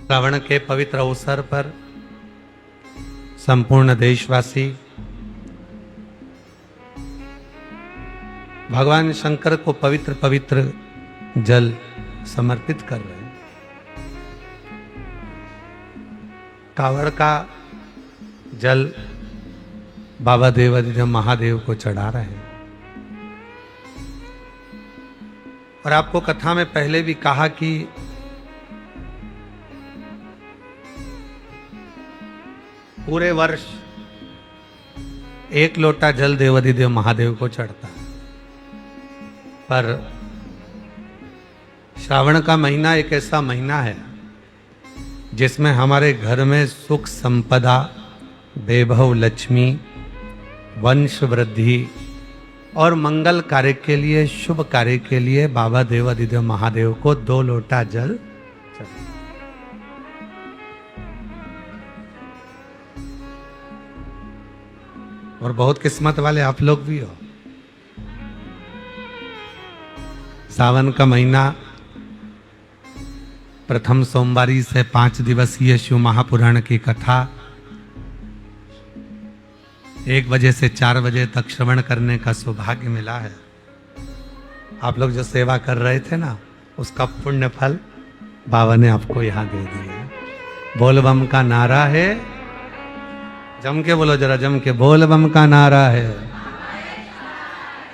श्रावण के पवित्र अवसर पर संपूर्ण देशवासी भगवान शंकर को पवित्र पवित्र जल समर्पित कर रहे हैं। कावड़ का जल बाबा देवाधिदेव महादेव को चढ़ा रहे हैं। और आपको कथा में पहले भी कहा कि पूरे वर्ष एक लोटा जल देवाधिदेव महादेव को चढ़ता है, पर श्रावण का महीना एक ऐसा महीना है जिसमें हमारे घर में सुख संपदा, वैभव, लक्ष्मी, वंश वृद्धि और मंगल कार्य के लिए, शुभ कार्य के लिए बाबा देवाधिदेव महादेव को 2 लोटा जल चढ़ाता। और बहुत किस्मत वाले आप लोग भी हो। सावन का महीना प्रथम सोमवारी से 5 दिवसीय शिव महापुराण की कथा 1 बजे से 4 बजे तक श्रवण करने का सौभाग्य मिला है। आप लोग जो सेवा कर रहे थे ना, उसका पुण्य फल बाबा ने आपको यहां दे दिया। बोल बम का नारा है, जम के बोलो जरा, जम के बोल बम का नारा है,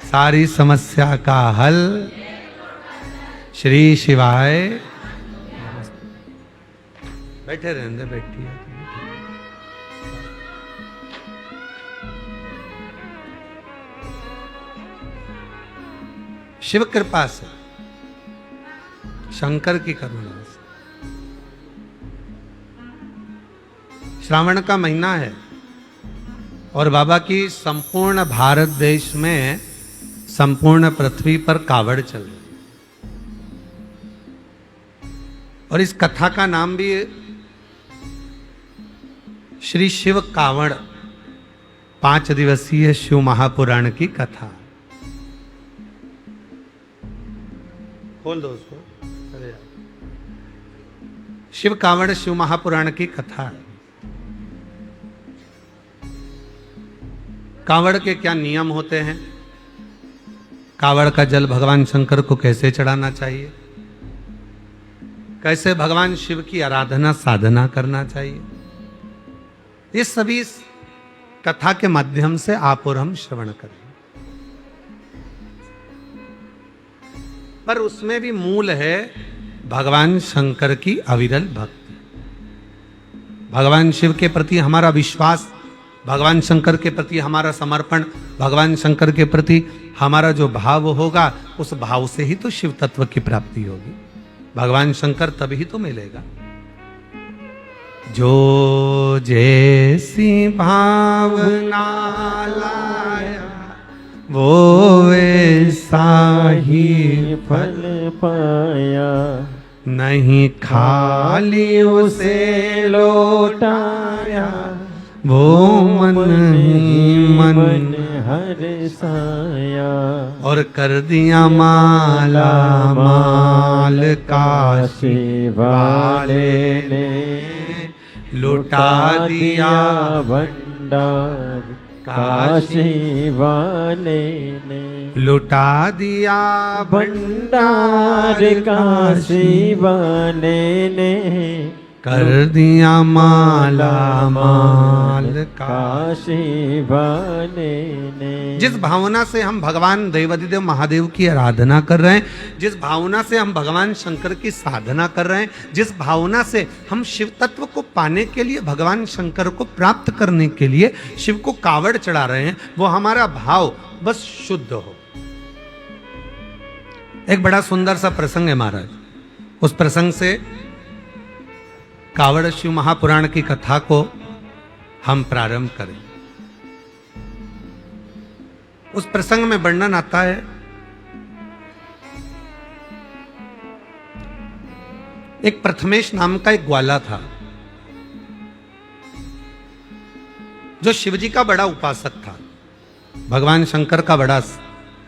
सारी समस्या का हल श्री शिवाय। बैठे रहने, बैठिए। शिव कृपा से, शंकर की करुणा से श्रावण का महीना है और बाबा की संपूर्ण भारत देश में, संपूर्ण पृथ्वी पर कावड़ चल रही। और इस कथा का नाम भी श्री शिव कावड़ 5 दिवसीय शिव महापुराण की कथा। खोल दो उसको। अरे शिव कावड़ शिव महापुराण की कथा है। कावड़ के क्या नियम होते हैं, कावड़ का जल भगवान शंकर को कैसे चढ़ाना चाहिए, कैसे भगवान शिव की आराधना साधना करना चाहिए, ये सभी इस कथा के माध्यम से आप और हम श्रवण करें। पर उसमें भी मूल है भगवान शंकर की अविरल भक्ति, भगवान शिव के प्रति हमारा विश्वास, भगवान शंकर के प्रति हमारा समर्पण, भगवान शंकर के प्रति हमारा जो भाव होगा, उस भाव से ही तो शिव तत्व की प्राप्ति होगी। भगवान शंकर तभी तो मिलेगा। जो जैसी भावना लाया वो वैसा ही फल पाया, नहीं खाली उसे लौटाया, वो मन ही मन हर्षाया, और कर दिया माला माल काशी वाले ने, लुटा दिया भंडार काशी वाले ने, लुटा दिया भंडार काशी वाले ने, कर दिया माला माल काशी वाले ने। जिस भावना से हम भगवान देवाधिदेव महादेव की आराधना कर रहे हैं, जिस भावना से हम भगवान शंकर की साधना कर रहे हैं, जिस भावना से हम शिव तत्व को पाने के लिए, भगवान शंकर को प्राप्त करने के लिए शिव को कावड़ चढ़ा रहे हैं, वो हमारा भाव बस शुद्ध हो। एक बड़ा सुंदर सा प्रसंग है महाराज। उस प्रसंग से कावड़ शिव महापुराण की कथा को हम प्रारंभ करें। उस प्रसंग में वर्णन आता है, एक प्रथमेश नाम का एक ग्वाला था जो शिवजी का बड़ा उपासक था, भगवान शंकर का बड़ा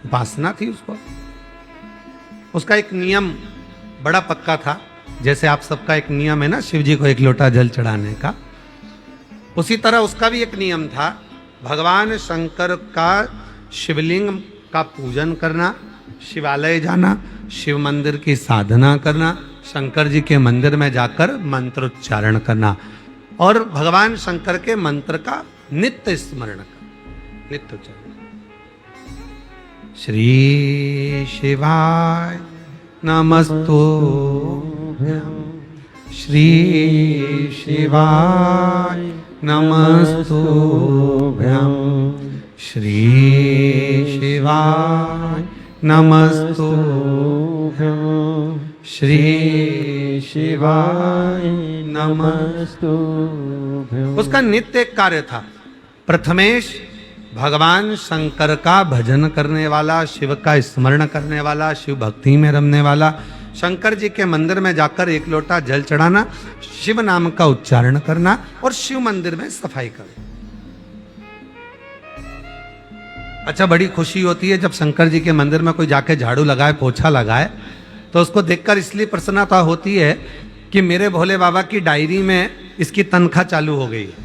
उपासना थी उसको। उसका एक नियम बड़ा पक्का था जैसे आप सबका एक नियम है ना शिव जी को एक लोटा जल चढ़ाने का, उसी तरह उसका भी एक नियम था। भगवान शंकर का शिवलिंग का पूजन करना, शिवालय जाना, शिव मंदिर की साधना करना, शंकर जी के मंदिर में जाकर मंत्रोच्चारण करना और भगवान शंकर के मंत्र का नित्य स्मरण करना, नित्य उच्चारण। श्री शिवाय नमस्तुभ्यं, श्री शिवाय नमस्तुभ्यं, श्री शिवाय नमस्तुभ्यं, श्री शिवाय नमस्तुभ्यं। उसका नित्य एक कार्य था। प्रथमेश भगवान शंकर का भजन करने वाला, शिव का स्मरण करने वाला, शिव भक्ति में रमने वाला, शंकर जी के मंदिर में जाकर एक लोटा जल चढ़ाना, शिव नाम का उच्चारण करना और शिव मंदिर में सफाई करना। अच्छा, बड़ी खुशी होती है जब शंकर जी के मंदिर में कोई जाके झाड़ू लगाए, पोछा लगाए, तो उसको देखकर इसलिए प्रसन्नता होती है कि मेरे भोले बाबा की डायरी में इसकी तनख्वाह चालू हो गई है।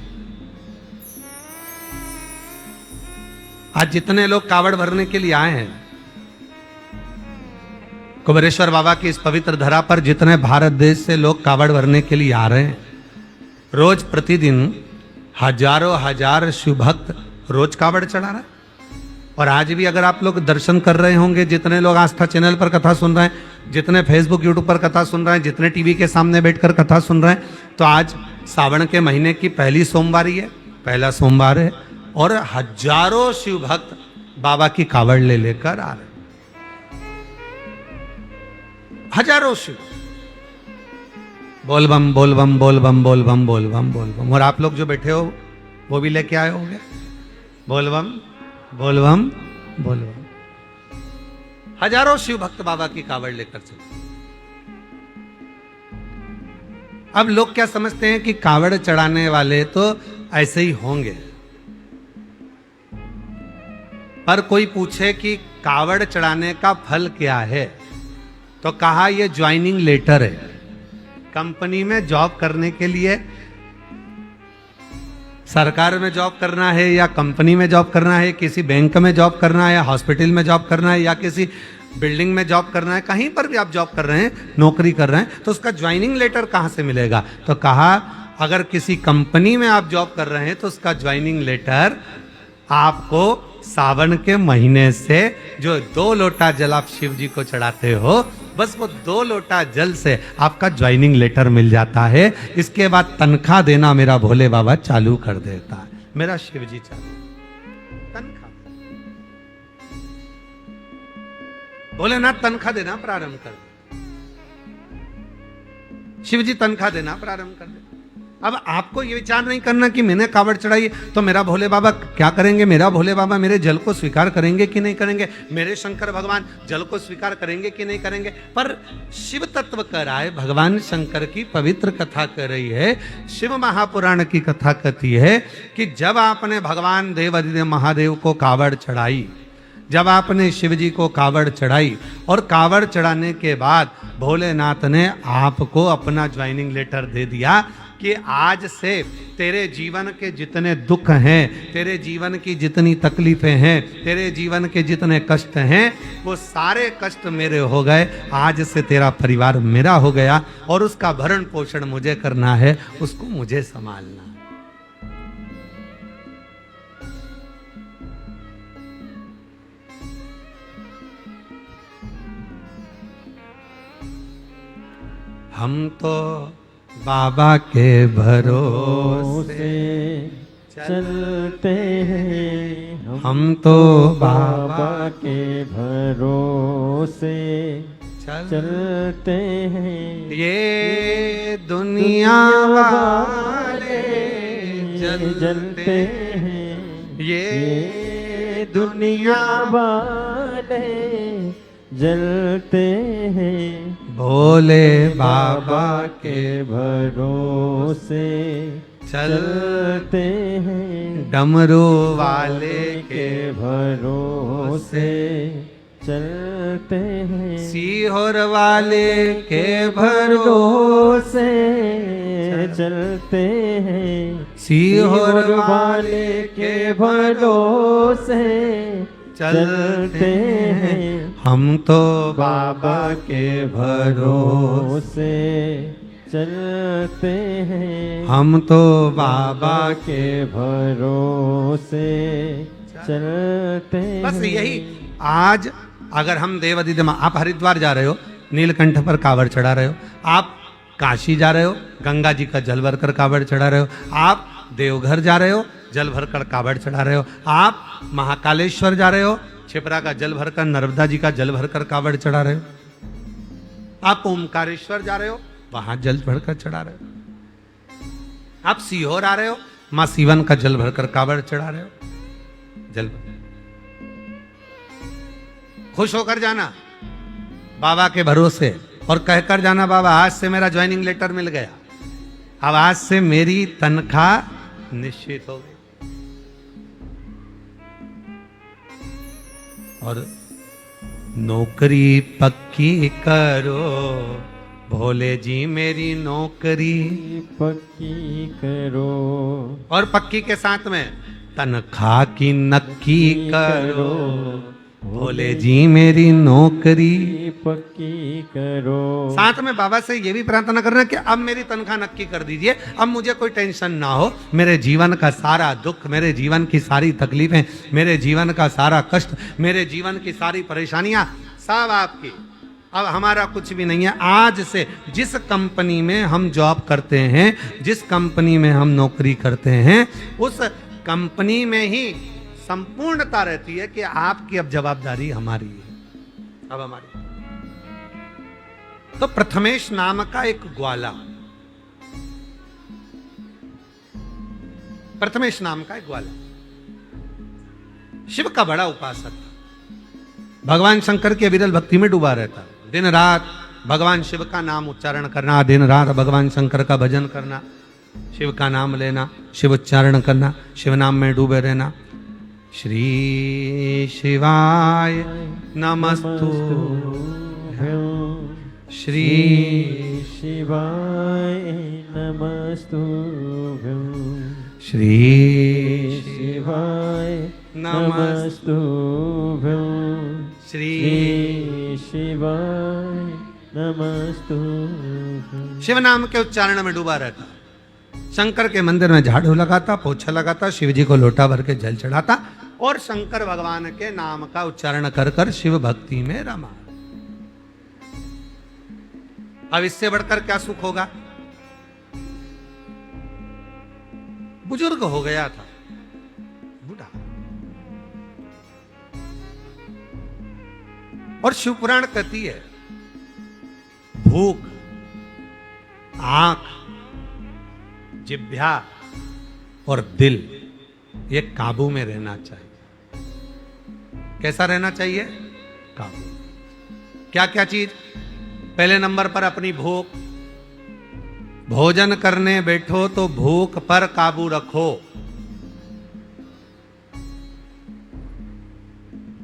आज जितने लोग कावड़ भरने के लिए आए हैं कुबेरेश्वर बाबा की इस पवित्र धरा पर, जितने भारत देश से लोग कावड़ भरने के लिए आ रहे हैं, रोज प्रतिदिन हजारों हजार शिव भक्त रोज कावड़ चढ़ा रहे हैं। और आज भी अगर आप लोग दर्शन कर रहे होंगे, जितने लोग आस्था चैनल पर कथा सुन रहे हैं, जितने फेसबुक यूट्यूब पर कथा सुन रहे हैं, जितने टीवी के सामने बैठकर कथा सुन रहे हैं, तो आज सावन के महीने की पहली सोमवारी है, पहला सोमवार है और हजारों शिव भक्त बाबा की कावड़ ले लेकर आ रहे हैं। हजारों शिव, बोल बम बोल बम बोल बम बोल बम बोल बम बोल बम। और आप लोग जो बैठे हो वो भी लेके आए होंगे, बोल बम बोल बम बोल बम। हजारों शिव भक्त बाबा की कावड़ लेकर चले। अब लोग क्या समझते हैं कि कावड़ चढ़ाने वाले तो ऐसे ही होंगे, पर कोई पूछे कि कावड़ चढ़ाने का फल क्या है, तो कहा यह ज्वाइनिंग लेटर है। कंपनी में जॉब करने के लिए, सरकार में जॉब करना है या कंपनी में जॉब करना है, किसी बैंक में जॉब करना है या हॉस्पिटल में जॉब करना है या किसी बिल्डिंग में जॉब करना है, कहीं पर भी आप जॉब कर रहे हैं, नौकरी कर रहे हैं, तो उसका ज्वाइनिंग लेटर कहाँ से मिलेगा? तो कहा अगर किसी कंपनी में आप जॉब कर रहे हैं तो उसका ज्वाइनिंग लेटर आपको सावन के महीने से जो 2 लोटा जल आप शिव जी को चढ़ाते हो, बस वो 2 लोटा जल से आपका ज्वाइनिंग लेटर मिल जाता है। इसके बाद तनख्वाह देना मेरा भोले बाबा चालू कर देता है, मेरा शिव जी चालू तनख्वाह। भोलेनाथ तनख्वाह देना प्रारंभ कर दे, शिव जी तनख्वाह देना प्रारंभ कर दे। अब आपको ये विचार नहीं करना कि मैंने कावड़ चढ़ाई तो मेरा भोले बाबा क्या करेंगे, मेरा भोले बाबा मेरे जल को स्वीकार करेंगे कि नहीं करेंगे, मेरे शंकर भगवान जल को स्वीकार करेंगे कि नहीं करेंगे। पर शिव तत्व कह रहा है, भगवान शंकर की पवित्र कथा कर रही है, शिव महापुराण की कथा कहती है कि जब आपने भगवान देव अधिदेव महादेव को कावड़ चढ़ाई, जब आपने शिव जी को कावड़ चढ़ाई और कावड़ चढ़ाने के बाद भोलेनाथ ने आपको अपना ज्वाइनिंग लेटर दे दिया कि आज से तेरे जीवन के जितने दुख हैं, तेरे जीवन की जितनी तकलीफें हैं, तेरे जीवन के जितने कष्ट हैं, वो सारे कष्ट मेरे हो गए। आज से तेरा परिवार मेरा हो गया और उसका भरण पोषण मुझे करना है, उसको मुझे संभालना है। हम तो बाबा के भरोसे चलते हैं, हम तो बाबा के भरोसे चलते हैं। ये दुनिया वाले जलते हैं, ये दुनिया वाले जलते हैं, भोले बाबा के भरोसे चलते हैं। डमरू वाले के भरोसे चलते हैं सीहोर वाले के भरोसे भरोसे चलते हैं सीहोर वाले के भरोसे चलते हैं हम तो बाबा के भरोसे चलते हैं हम तो बाबा के भरोसे चलते हैं। बस यही आज अगर हम देवदीद आप हरिद्वार जा रहे हो, नीलकंठ पर कांवड़ चढ़ा रहे हो, आप काशी जा रहे हो, गंगा जी का जल भरकर कांवड़ चढ़ा रहे हो, आप देवघर जा रहे हो, जल भरकर कांवड़ चढ़ा रहे हो, आप महाकालेश्वर जा रहे हो, छिपरा का जल भरकर, नर्मदा जी का जल भरकर कांवड़ चढ़ा रहे हो, आप ओमकारेश्वर जा रहे हो, वहां जल भरकर चढ़ा रहे हो, आप सीहोर आ रहे हो, मां सीवन का जल भरकर कांवड़ चढ़ा रहे हो। जल खुश होकर जाना बाबा के भरोसे और कहकर जाना बाबा आज से मेरा ज्वाइनिंग लेटर मिल गया, अब आज से मेरी तनख्वाह निश्चित हो गई। और नौकरी पक्की करो भोले जी मेरी नौकरी पक्की करो और पक्की के साथ में तनख्वाह की नक्की करो भोले जी मेरी नौकरी पक्की करो। साथ में बाबा से ये भी प्रार्थना करना कि अब मेरी तनख्वाह नक्की कर दीजिए, अब मुझे कोई टेंशन ना हो, मेरे जीवन का सारा दुख, मेरे जीवन की सारी तकलीफें, मेरे जीवन का सारा कष्ट, मेरे जीवन की सारी परेशानियां सब आपकी, अब हमारा कुछ भी नहीं है। आज से जिस कंपनी में हम जॉब करते हैं, जिस कंपनी में हम नौकरी करते हैं, उस कंपनी में ही संपूर्णता रहती है कि आपकी अब जवाबदारी हमारी है, अब हमारी। तो प्रथमेश नाम का एक ग्वाला, प्रथमेश नाम का एक ग्वाला शिव का बड़ा उपासक था, भगवान शंकर की अविरल भक्ति में डूबा रहता, दिन रात भगवान शिव का नाम उच्चारण करना, दिन रात भगवान शंकर का भजन करना, शिव का नाम लेना, शिव उच्चारण करना, शिव नाम में डूबे रहना। श्री शिवाय नमस्तु श्री शिवाय नमस्तु श्री शिवाय नमस्तु श्री शिवाय नमस्तु। शिव नाम के उच्चारण में डूबा रहता, शंकर के मंदिर में झाड़ू लगाता, पोछा लगाता, शिव जी को लोटा भर के जल चढ़ाता और शंकर भगवान के नाम का उच्चारण कर कर शिव भक्ति में रमा। अब इससे बढ़कर क्या सुख होगा? बुजुर्ग हो गया था, बूढ़ा, और शिवपुराण कहती है भूख, आंख, जिह्वा और दिल ये काबू में रहना चाहिए। कैसा रहना चाहिए? काबू। क्या क्या चीज? पहले नंबर पर अपनी भूख, भोजन करने बैठो तो भूख पर काबू रखो।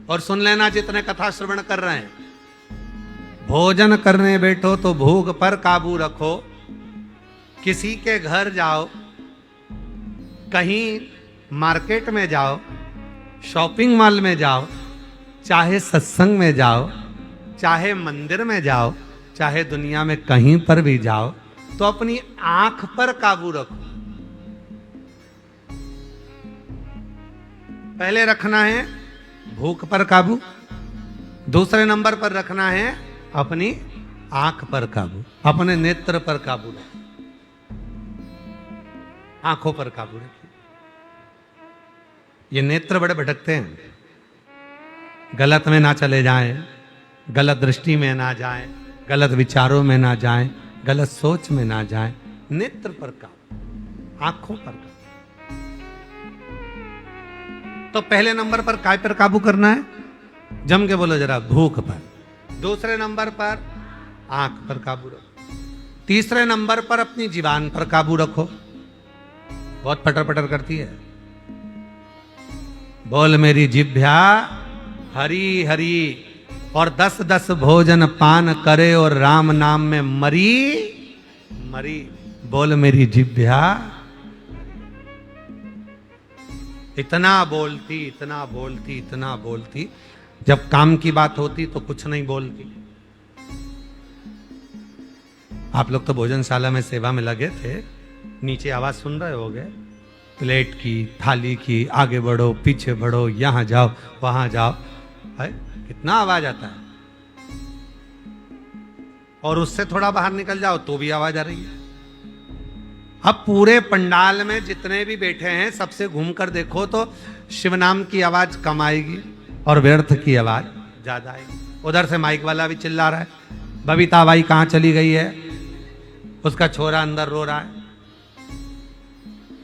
और सुन लेना जितने कथा श्रवण कर रहे हैं, भोजन करने बैठो तो भूख पर काबू रखो। किसी के घर जाओ, कहीं मार्केट में जाओ, शॉपिंग मॉल में जाओ, चाहे सत्संग में जाओ, चाहे मंदिर में जाओ, चाहे दुनिया में कहीं पर भी जाओ, तो अपनी आंख पर काबू रखो। पहले रखना है भूख पर काबू, दूसरे नंबर पर रखना है अपनी आंख पर काबू, अपने नेत्र पर काबू रखो, आंखों पर काबू रखिए। ये नेत्र बड़े भटकते हैं, गलत में ना चले जाएं, गलत दृष्टि में ना जाएं, गलत विचारों में ना जाएं, गलत सोच में ना जाएं। नेत्र पर काबू, आंखों पर काबू। तो पहले नंबर पर काय पर काबू करना है? जम के बोलो जरा, भूख पर। दूसरे नंबर पर आंख पर काबू रखो। तीसरे नंबर पर अपनी जीवान पर काबू रखो, बहुत पटर पटर करती है। बोल मेरी जिभ्या हरी हरी, और 10-10 भोजन पान करे और राम नाम में मरी मरी। बोल मेरी जिभ्या, इतना बोलती इतना बोलती इतना बोलती, जब काम की बात होती तो कुछ नहीं बोलती। आप लोग तो भोजनशाला में सेवा में लगे थे, नीचे आवाज सुन रहे होगे, प्लेट की, थाली की, आगे बढ़ो पीछे बढ़ो, यहां जाओ वहां जाओ, है कितना आवाज आता है। और उससे थोड़ा बाहर निकल जाओ तो भी आवाज आ रही है। अब पूरे पंडाल में जितने भी बैठे हैं सबसे घूमकर देखो तो शिव नाम की आवाज कम आएगी और व्यर्थ की आवाज ज्यादा आएगी। उधर से माइक वाला भी चिल्ला रहा है, बबीता बाई कहां चली गई है, उसका छोरा अंदर रो रहा है,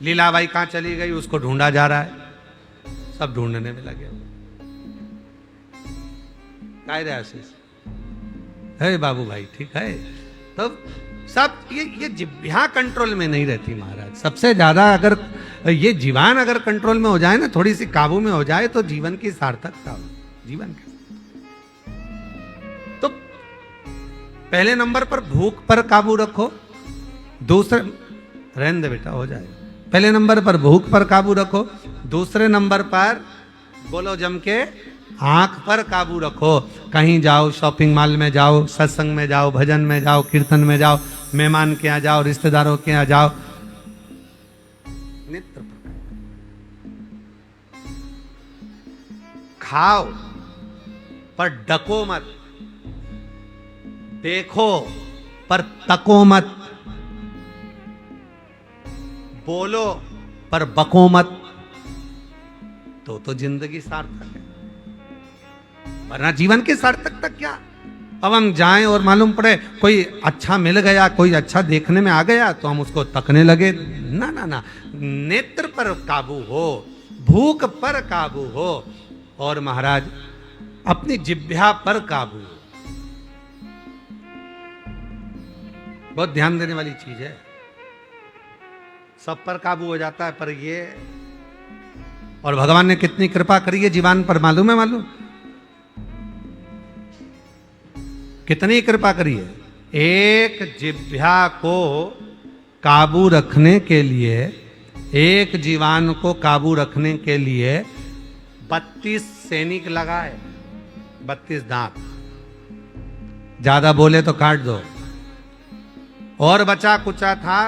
लीलाबाई कहां चली गई, उसको ढूंढा जा रहा है। सब ढूंढने में लगे हुए। काय रे आशीष, है बाबू भाई ठीक है। तो सब ये जिह्वा कंट्रोल में नहीं रहती महाराज। सबसे ज्यादा अगर ये जीवान अगर कंट्रोल में हो जाए ना, थोड़ी सी काबू में हो जाए, तो जीवन की सार्थकता हो। जीवन की तो पहले नंबर पर भूख पर काबू रखो, दूसरे रहने दे बेटा हो जाएगा। पहले नंबर पर भूख पर काबू रखो, दूसरे नंबर पर बोलो जम के आंख पर काबू रखो। कहीं जाओ, शॉपिंग मॉल में जाओ, सत्संग में जाओ, भजन में जाओ, कीर्तन में जाओ, मेहमान के यहाँ जाओ, रिश्तेदारों के यहाँ जाओ, नेत्र पर खाओ पर डको मत, देखो पर तको मत, बोलो पर बको मत, तो जिंदगी सार्थक है। वरना जीवन की सार्थकता क्या। अब हम जाएं और मालूम पड़े कोई अच्छा मिल गया, कोई अच्छा देखने में आ गया तो हम उसको तकने लगे, ना ना ना। नेत्र पर काबू हो, भूख पर काबू हो, और महाराज अपनी जिह्वा पर काबू हो। बहुत ध्यान देने वाली चीज है। सब पर काबू हो जाता है, पर ये, और भगवान ने कितनी कृपा करी है जीवान पर, मालूम है? मालूम कितनी कृपा करी है। एक जिह्वा को काबू रखने के लिए, एक जीवान को काबू रखने के लिए 32 सैनिक लगाए, 32 दांत। ज्यादा बोले तो काट दो। और बचा कुचा था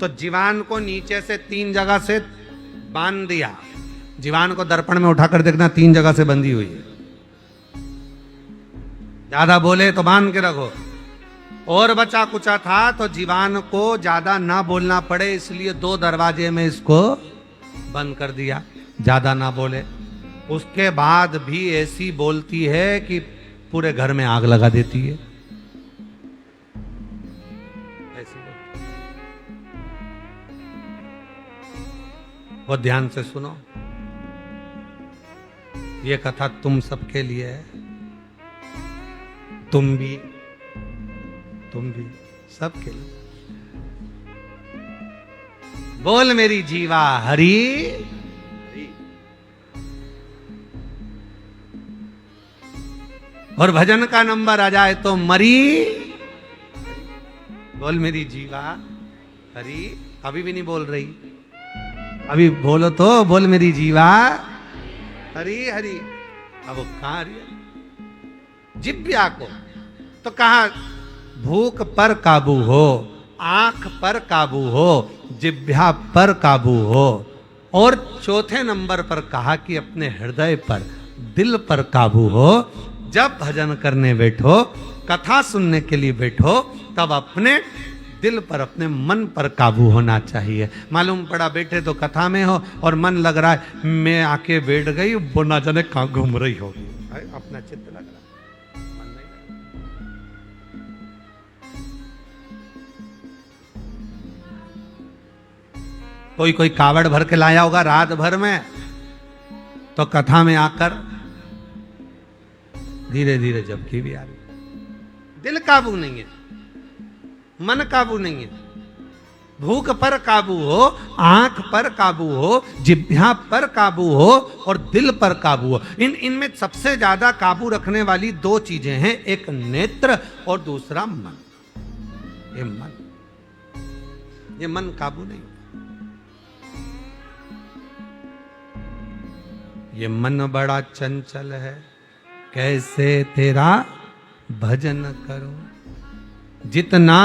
तो जीवान को नीचे से 3 जगह से बांध दिया। जीवान को दर्पण में उठाकर देखना, 3 जगह से बंधी हुई है। ज्यादा बोले तो बांध के रखो। और बचा कुचा था तो जीवान को ज्यादा ना बोलना पड़े, इसलिए 2 दरवाजे में इसको बंद कर दिया, ज्यादा ना बोले। उसके बाद भी ऐसी बोलती है कि पूरे घर में आग लगा देती है। ऐसी बोलती। बहुत ध्यान से सुनो, ये कथा तुम सबके लिए है। तुम भी सबके लिए। बोल मेरी जीवा हरि हरि। और भजन का नंबर आ जाए तो मरी। बोल मेरी जीवा हरि। अभी भी नहीं बोल रही, अभी बोलो तो। बोल मेरी जीवा हरि हरि। अब वो कहां रही है जिह्वा को? तो कहा भूख पर काबू हो, आंख पर काबू हो, जिह्वा पर काबू हो। और चौथे नंबर पर कहा कि अपने हृदय पर, दिल पर काबू हो। जब भजन करने बैठो, कथा सुनने के लिए बैठो, तब अपने दिल पर, अपने मन पर काबू होना चाहिए। मालूम पड़ा बैठे तो कथा में हो और मन लग रहा है मैं आके बैठ गई, वो ना जाने कहां घूम रही होगी, अपना चित्त लग रहा है। कोई कावड़ भर के लाया होगा रात भर में, तो कथा में आकर धीरे धीरे झपकी भी आ रही। दिल काबू नहीं है, मन काबू नहीं है, भूख पर काबू हो, आंख पर काबू हो, जिह्वा पर काबू हो और दिल पर काबू हो। इनमें सबसे ज्यादा काबू रखने वाली दो चीजें हैं, एक नेत्र और दूसरा मन। ये मन काबू नहीं। ये मन बड़ा चंचल है, कैसे तेरा भजन करूं, जितना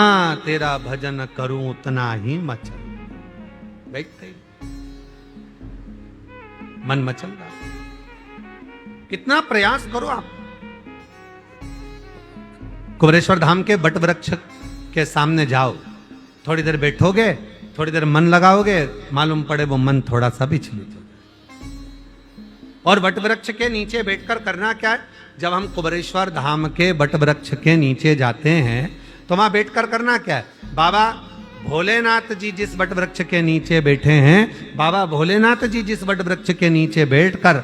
तेरा भजन करूं उतना ही मचल। देखते ही मन मचल रहा, कितना प्रयास करो आप। कुबेरेश्वर धाम के बट वृक्ष के सामने जाओ, थोड़ी देर बैठोगे, थोड़ी देर मन लगाओगे, मालूम पड़े वो मन थोड़ा सा विचलित हो। और बट वृक्ष के नीचे बैठकर करना क्या है? जब हम कुबेरेश्वर धाम के बट वृक्ष के नीचे जाते हैं तो वहां बैठकर करना क्या है? बाबा भोलेनाथ जी जिस बट वृक्ष के नीचे बैठे हैं, बाबा भोलेनाथ जी जिस बट वृक्ष के नीचे बैठकर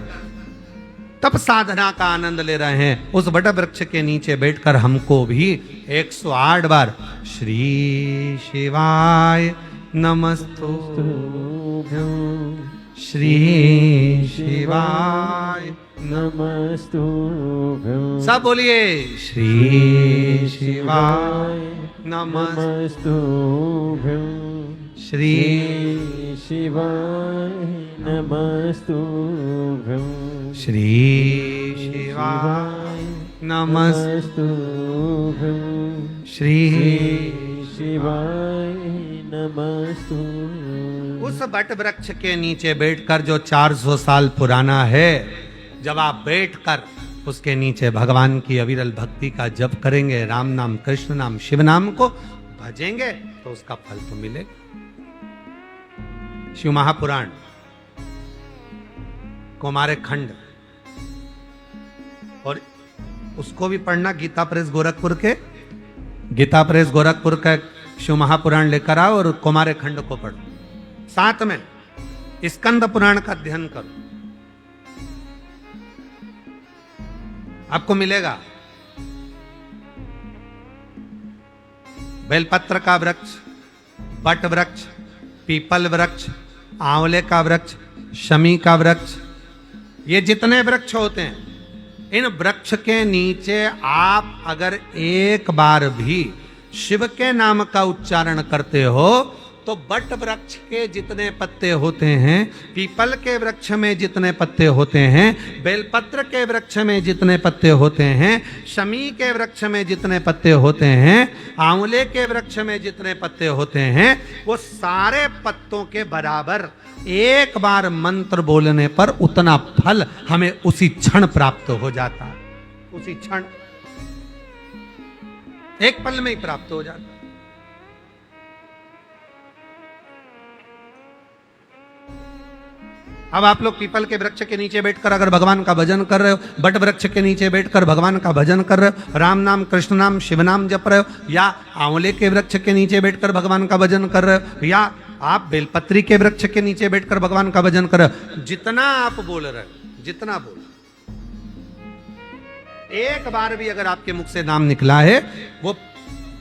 तप साधना का आनंद ले रहे हैं, उस बट वृक्ष के नीचे बैठकर हमको भी 108 बार श्री शिवाय नमस्तुभ्यं, श्री शिवाय नमस्तुभ्यं। सब बोलिए श्री शिवाय नमस्तुभ्यं, श्री शिवाय नमस्तुभ्यं, श्री शिवाय नमस्तुभ्यं, श्री शिवाय नमस्तुभ्यं। उस बट वृक्ष के नीचे बैठकर जो 400 साल पुराना है, जब आप बैठकर उसके नीचे भगवान की अविरल भक्ति का जप करेंगे, राम नाम, कृष्ण नाम, शिव नाम को भजेंगे तो उसका फल तो मिलेगा। शिव महापुराण कुमारे खंड, और उसको भी पढ़ना, गीता प्रेस गोरखपुर के, गीता प्रेस गोरखपुर का शिव महापुराण लेकर आओ और कुमारे खंड को पढ़ो। साथ में स्कंद पुराण का अध्ययन करो, आपको मिलेगा बेलपत्र का वृक्ष, बट वृक्ष, पीपल वृक्ष, आंवले का वृक्ष, शमी का वृक्ष, ये जितने वृक्ष होते हैं, इन वृक्ष के नीचे आप अगर एक बार भी शिव के नाम का उच्चारण करते हो तो बट वृक्ष के जितने पत्ते होते हैं, पीपल के वृक्ष में जितने पत्ते होते हैं, बेलपत्र के वृक्ष में जितने पत्ते होते हैं, शमी के वृक्ष में जितने पत्ते होते हैं, आंवले के वृक्ष में जितने पत्ते होते हैं, वो सारे पत्तों के बराबर एक बार मंत्र बोलने पर उतना फल हमें उसी क्षण प्राप्त हो जाता है। उसी क्षण, एक पल में ही प्राप्त हो जाता है। अब आप लोग पीपल के वृक्ष के नीचे बैठकर अगर भगवान का भजन कर रहे हो, बट वृक्ष के नीचे बैठकर भगवान का भजन कर रहे हो, राम नाम, कृष्ण नाम, शिव नाम जप रहे हो, या आंवले के वृक्ष के नीचे बैठकर भगवान का भजन कर रहे हो, या आप बेलपत्री के वृक्ष के नीचे बैठकर भगवान का भजन कर रहे हो, जितना आप बोल रहे हो, जितना बोल, एक बार भी अगर आपके मुख से नाम निकला है, वो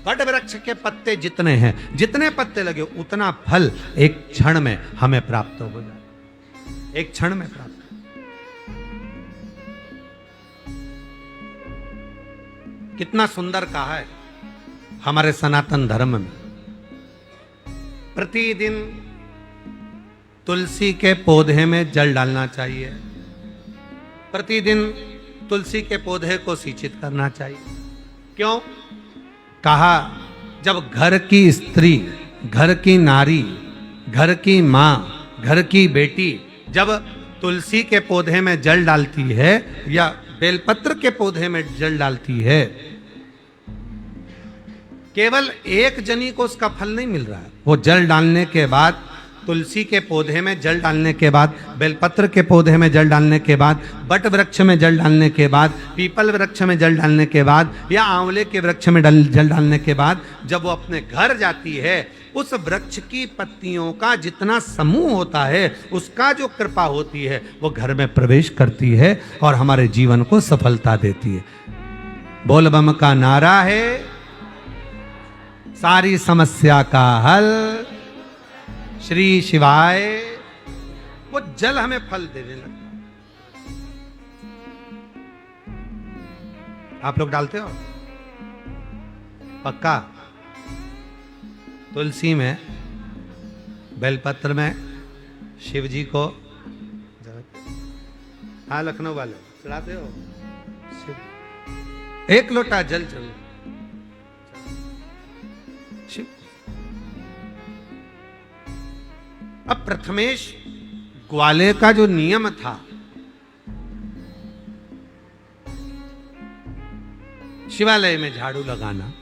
बट वृक्ष के पत्ते जितने हैं, जितने पत्ते लगे उतना फल एक क्षण में हमें प्राप्त हो जाए, एक क्षण में प्राप्त। कितना सुंदर कहा है हमारे सनातन धर्म में, प्रतिदिन तुलसी के पौधे में जल डालना चाहिए, प्रतिदिन तुलसी के पौधे को सिंचित करना चाहिए। क्यों? कहा जब घर की स्त्री, घर की नारी, घर की मां, घर की बेटी जब तुलसी के पौधे में जल डालती है या बेलपत्र के पौधे में जल डालती है, केवल एक जनी को उसका फल नहीं मिल रहा है, वो जल डालने के बाद, तुलसी के पौधे में जल डालने के बाद, बेलपत्र के पौधे में जल डालने के बाद, बट वृक्ष में जल डालने के बाद, पीपल वृक्ष में जल डालने के बाद, या आंवले के वृक्ष में जल डालने के बाद, जब वो अपने घर जाती है, उस वृक्ष की पत्तियों का जितना समूह होता है, उसका जो कृपा होती है, वो घर में प्रवेश करती है और हमारे जीवन को सफलता देती है। बोल बम का नारा है, सारी समस्या का हल श्री शिवाय, वो जल हमें फल देने लगता। आप लोग डालते हो पक्का? तुलसी में, बेलपत्र में शिव जी को, हाँ लखनऊ वाले चढ़ाते हो शिव, एक लोटा जल चढ़ो शिव। अब प्रथमेश ग्वाले का जो नियम था, शिवालय में झाड़ू लगाना,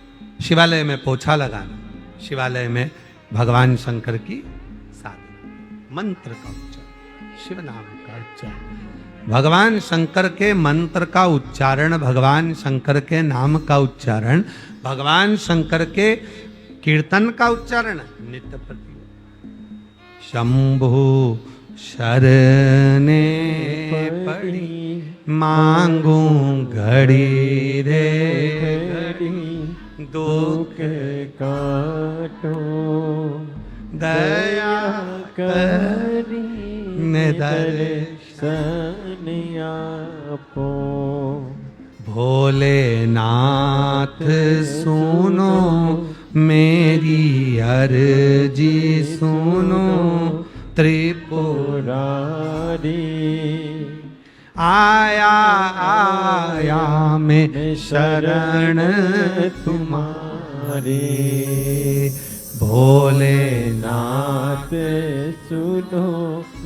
शिवालय में पोछा लगाना, शिवालय में भगवान शंकर की साधना, मंत्र का उच्चारण, शिव नाम का उच्चारण, भगवान शंकर के मंत्र का उच्चारण, भगवान शंकर के नाम का उच्चारण, भगवान शंकर के कीर्तन का उच्चारण नित्य प्रति। शंभु शरणे पड़ी मांगू घड़ी रे घड़ी, दुख काटो दया करी दर्शन आपो। भोलेनाथ सुनो मेरी अर्जी सुनो, त्रिपुरारी आया आया मैं शरण तुम्हारी। भोलेनाथ सुनो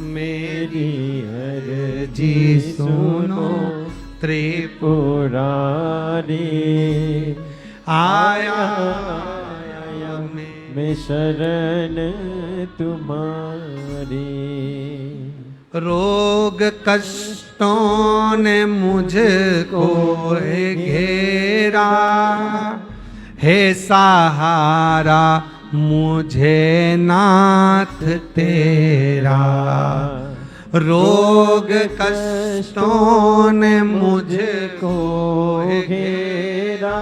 मेरी अर्जी सुनो, त्रिपुरारी आया आया मैं शरण तुम्हारी। रोग कष्टों ने मुझको घेरा, हे सहारा मुझे नाथ तेरा। रोग कष्टों ने मुझको घेरा,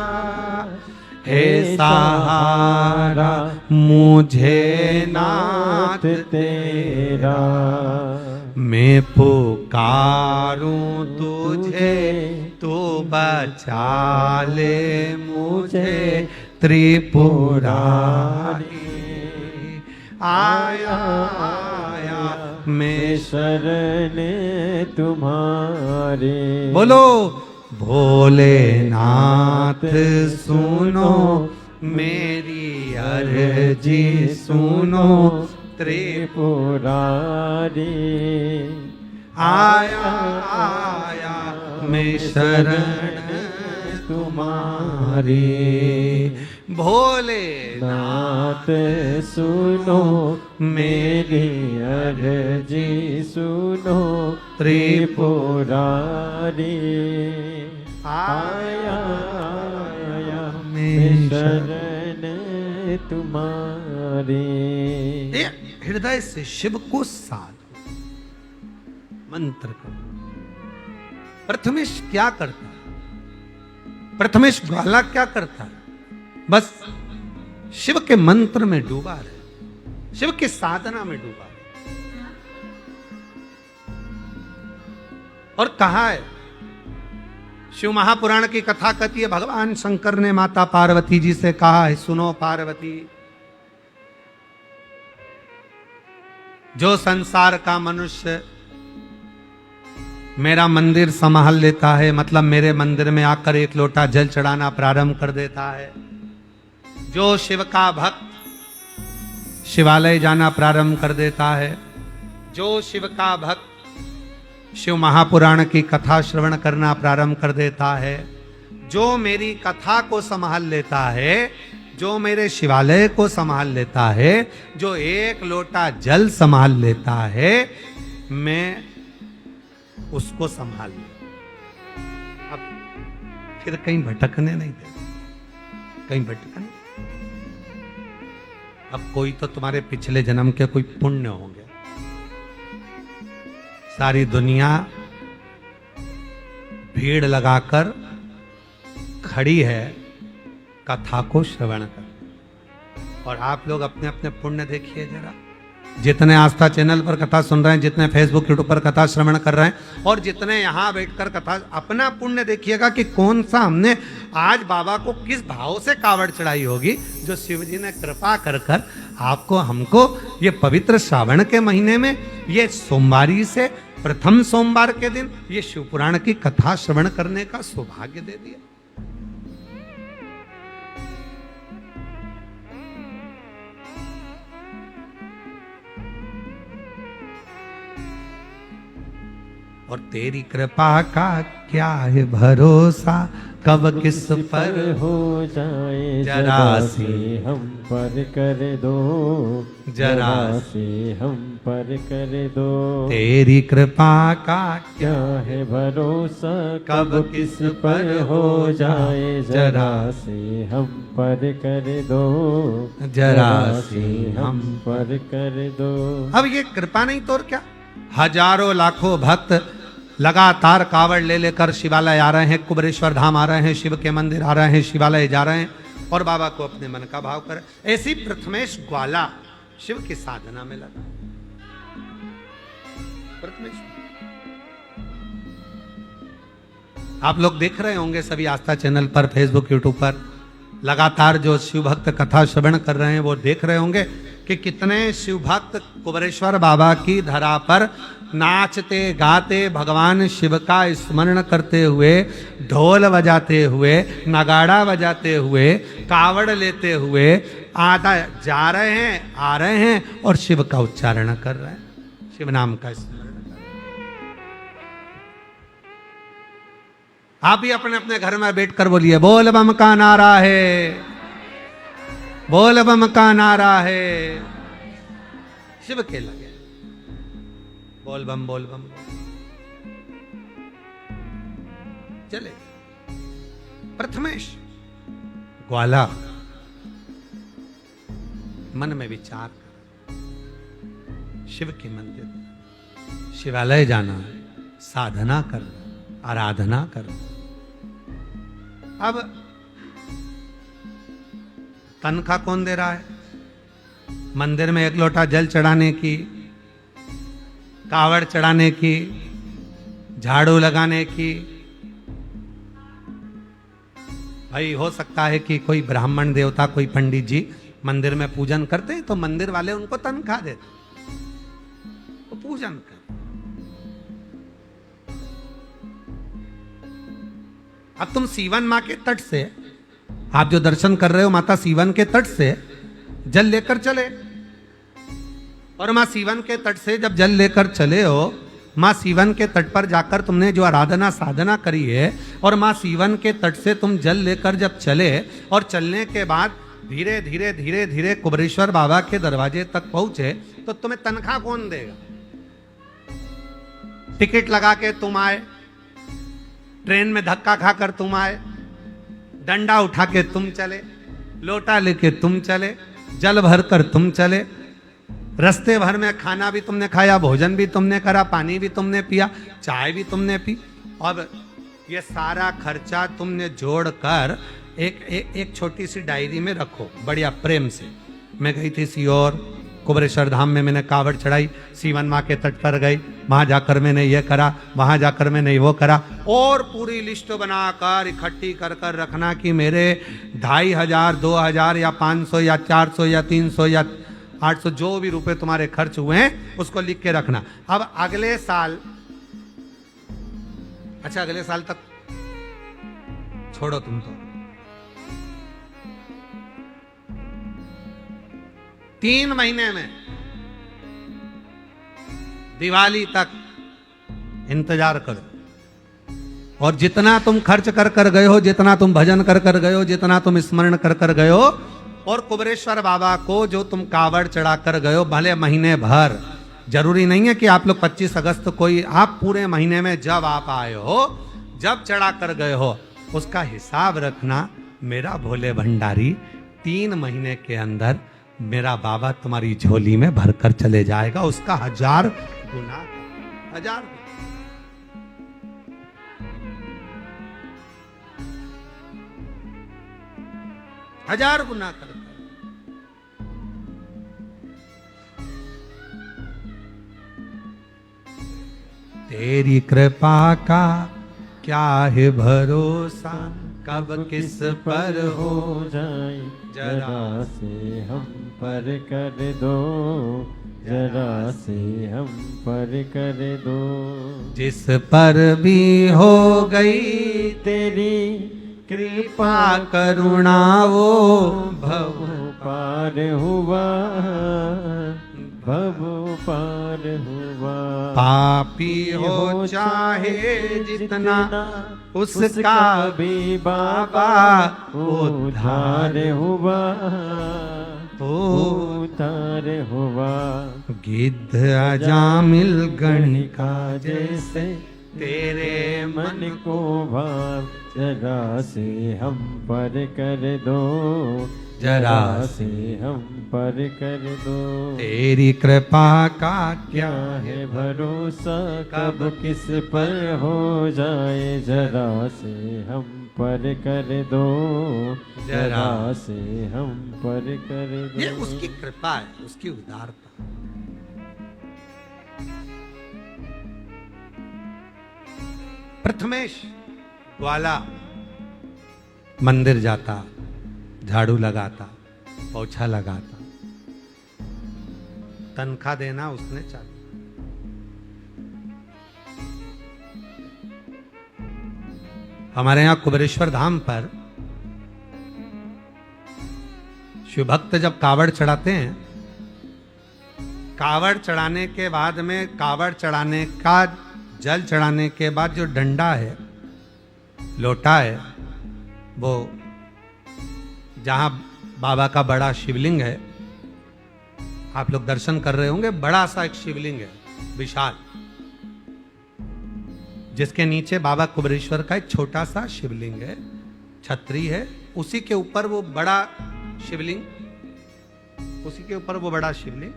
हे सहारा मुझे नाथ तेरा। मैं पुकारूं तुझे तू बचा ले मुझे, त्रिपुरारी आया आया मैं शरण तुम्हारे। बोलो भोलेनाथ सुनो मेरी अर्जी सुनो, त्रिपुरारी आया आया मैं शरण तुम्हारी। भोलेनाथ सुनो मेरी अर्जी सुनो, त्रिपुरारी आया आया मैं शरण तुम्हारी। हृदय से शिव को साधो, मंत्र करो। प्रथमेश क्या करता है? प्रथमेश ग्वाला क्या करता है? बस शिव के मंत्र में डूबा रहे, शिव की साधना में डूबा रहे। और कहा है, शिव महापुराण की कथा कहती है, भगवान शंकर ने माता पार्वती जी से कहा है, सुनो पार्वती, जो संसार का मनुष्य मेरा मंदिर संभाल लेता है, मतलब मेरे मंदिर में आकर एक लोटा जल चढ़ाना प्रारंभ कर देता है, जो शिव का भक्त शिवालय जाना प्रारंभ कर देता है, जो शिव का भक्त शिव महापुराण की कथा श्रवण करना प्रारंभ कर देता है, जो मेरी कथा को संभाल लेता है, जो मेरे शिवालय को संभाल लेता है, जो एक लोटा जल संभाल लेता है, मैं उसको संभाल लूं। अब फिर कहीं भटकने नहीं दे, कहीं भटकने। अब कोई तो तुम्हारे पिछले जन्म के कोई पुण्य होंगे। सारी दुनिया भीड़ लगाकर खड़ी है कथा को श्रवण कर, और आप लोग अपने अपने पुण्य देखिए जरा। जितने आस्था चैनल पर कथा सुन रहे हैं, जितने फेसबुक यूट्यूब पर कथा श्रवण कर रहे हैं, और जितने यहाँ बैठकर कथा, अपना पुण्य देखिएगा कि कौन सा हमने आज बाबा को किस भाव से कावड़ चढ़ाई होगी, जो शिव जी ने कृपा कर कर आपको हमको ये पवित्र श्रावण के महीने में, ये सोमवारी से प्रथम सोमवार के दिन ये शिव पुराण की कथा श्रवण करने का सौभाग्य दे दिया। और तेरी कृपा का क्या है भरोसा, कब किस पर हो जाए जरा से हम पर कर दो, जरा से हम पर कर दो। तेरी कृपा का क्या है भरोसा, कब कब किस पर हो जाए जरा से हम पर कर दो, जरा से हम पर कर दो। अब ये कृपा नहीं तो और क्या। हजारों लाखों भक्त लगातार कावड़ ले लेकर शिवालय आ रहे हैं, कुबरेश्वर धाम आ रहे हैं, शिव के मंदिर आ रहे हैं, शिवालय जा रहे हैं और बाबा को अपने मन का भाव कर। ऐसी प्रथमेश ग्वाला शिव की साधना में लगा। प्रथमेश, आप लोग देख रहे होंगे सभी आस्था चैनल पर, फेसबुक यूट्यूब पर लगातार जो शिव भक्त कथा श्रवण कर रहे हैं वो देख रहे होंगे कि कितने शिव भक्त कुबरेश्वर बाबा की धरा पर नाचते गाते भगवान शिव का स्मरण करते हुए, ढोल बजाते हुए, नगाड़ा बजाते हुए, कावड़ लेते हुए आधा जा रहे हैं, आ रहे हैं और शिव का उच्चारण कर रहे हैं, शिव नाम का स्मरण कर रहे हैं। आप भी अपने अपने घर में बैठकर बोलिए, बोल बम का नारा है, बोल बम का नारा है, शिव के लगे बोल बम, बोल बम चले। प्रथमेश ग्वाला मन में विचार कर, शिव के मंदिर शिवालय जाना, साधना करना, आराधना करना। अब तनख्वाह कौन दे रहा है? मंदिर में एक लोटा जल चढ़ाने की, कावड़ चढ़ाने की, झाड़ू लगाने की। भाई हो सकता है कि कोई ब्राह्मण देवता, कोई पंडित जी मंदिर में पूजन करते हैं तो मंदिर वाले उनको तनख्वाह देते, तो पूजन कर। अब तुम सीवन मां के तट से, आप जो दर्शन कर रहे हो माता सीवन के तट से जल लेकर चले, और मां सीवन के तट से जब जल लेकर चले हो, मां सीवन के तट पर जाकर तुमने जो आराधना साधना करी है, और मां सीवन के तट से तुम जल लेकर जब चले और चलने के बाद धीरे धीरे धीरे धीरे कुबरेश्वर बाबा के दरवाजे तक पहुंचे, तो तुम्हें तनख्वाह कौन देगा? टिकट लगा के तुम आए, ट्रेन में धक्का खाकर तुम आए, डंडा उठा के तुम चले, लोटा लेके तुम चले, जल भर कर तुम चले, रास्ते भर में खाना भी तुमने खाया, भोजन भी तुमने करा, पानी भी तुमने पिया, चाय भी तुमने पी, और ये सारा खर्चा तुमने जोड़कर एक छोटी सी डायरी में रखो, बढ़िया प्रेम से। मैं गई थी सीहोर, कुबरेश्वर धाम में मैंने कावड़ चढ़ाई, सीवन माँ के तट पर गई, वहां जाकर मैंने ये करा, वहां जाकर मैंने वो करा, और पूरी लिस्ट बनाकर इकट्ठी कर कर रखना कि मेरे 2500, 2000 या 500 या 400 या 300 या 800 जो भी रुपए तुम्हारे खर्च हुए हैं उसको लिख के रखना। अब अगले साल, अच्छा अगले साल तक छोड़ो तुम तो, 3 महीने में दिवाली तक इंतजार करो, और जितना तुम खर्च कर कर गए हो, जितना तुम भजन कर कर गए हो, जितना तुम स्मरण कर कर गए हो, और कुबरेश्वर बाबा को जो तुम कावड़ चढ़ा कर गए हो, भले महीने भर, जरूरी नहीं है कि आप लोग 25 अगस्त को ही, आप पूरे महीने में जब आप आए हो, जब चढ़ा कर गए हो, उसका हिसाब रखना। मेरा भोले भंडारी 3 महीने के अंदर मेरा बाबा तुम्हारी झोली में भरकर चले जाएगा, उसका 1000 गुना, 1000 1000 गुना करता। तेरी कृपा का क्या है भरोसा, कब किस पर हो जाए जरा जरा से हम पर कर दो, जरा से हम पर कर दो। जिस पर भी हो गई तेरी कृपा करुणा वो भव पार हुआ, भव पार हुआ। पापी हो चाहे जितना उसका भी बाबा उद्धार हुआ, उद्धार हुआ। गिद्ध अजामिल गणिका जैसे तेरे मन को भाव, जरा से हम पर कर दो, जरा से हम पर कर दो। तेरी कृपा का क्या है भरोसा, कब किस पर हो जाए जरा से हम पर कर दो, जरा से हम पर कर दो। ये उसकी कृपा है, उसकी उदारता। प्रथमेश ग्वाला मंदिर जाता, झाड़ू लगाता, पोछा लगाता, तनख्वाह देना उसने चालू। हमारे यहां कुबेरेश्वर धाम पर शिव भक्त जब कावड़ चढ़ाते हैं, कावड़ चढ़ाने के बाद में, कावड़ चढ़ाने का जल चढ़ाने के बाद जो डंडा है, लोटा है, वो जहां बाबा का बड़ा शिवलिंग है, आप लोग दर्शन कर रहे होंगे, बड़ा सा एक शिवलिंग है विशाल, जिसके नीचे बाबा कुबेरेश्वर का एक छोटा सा शिवलिंग है, छतरी है, उसी के ऊपर वो बड़ा शिवलिंग, उसी के ऊपर वो बड़ा शिवलिंग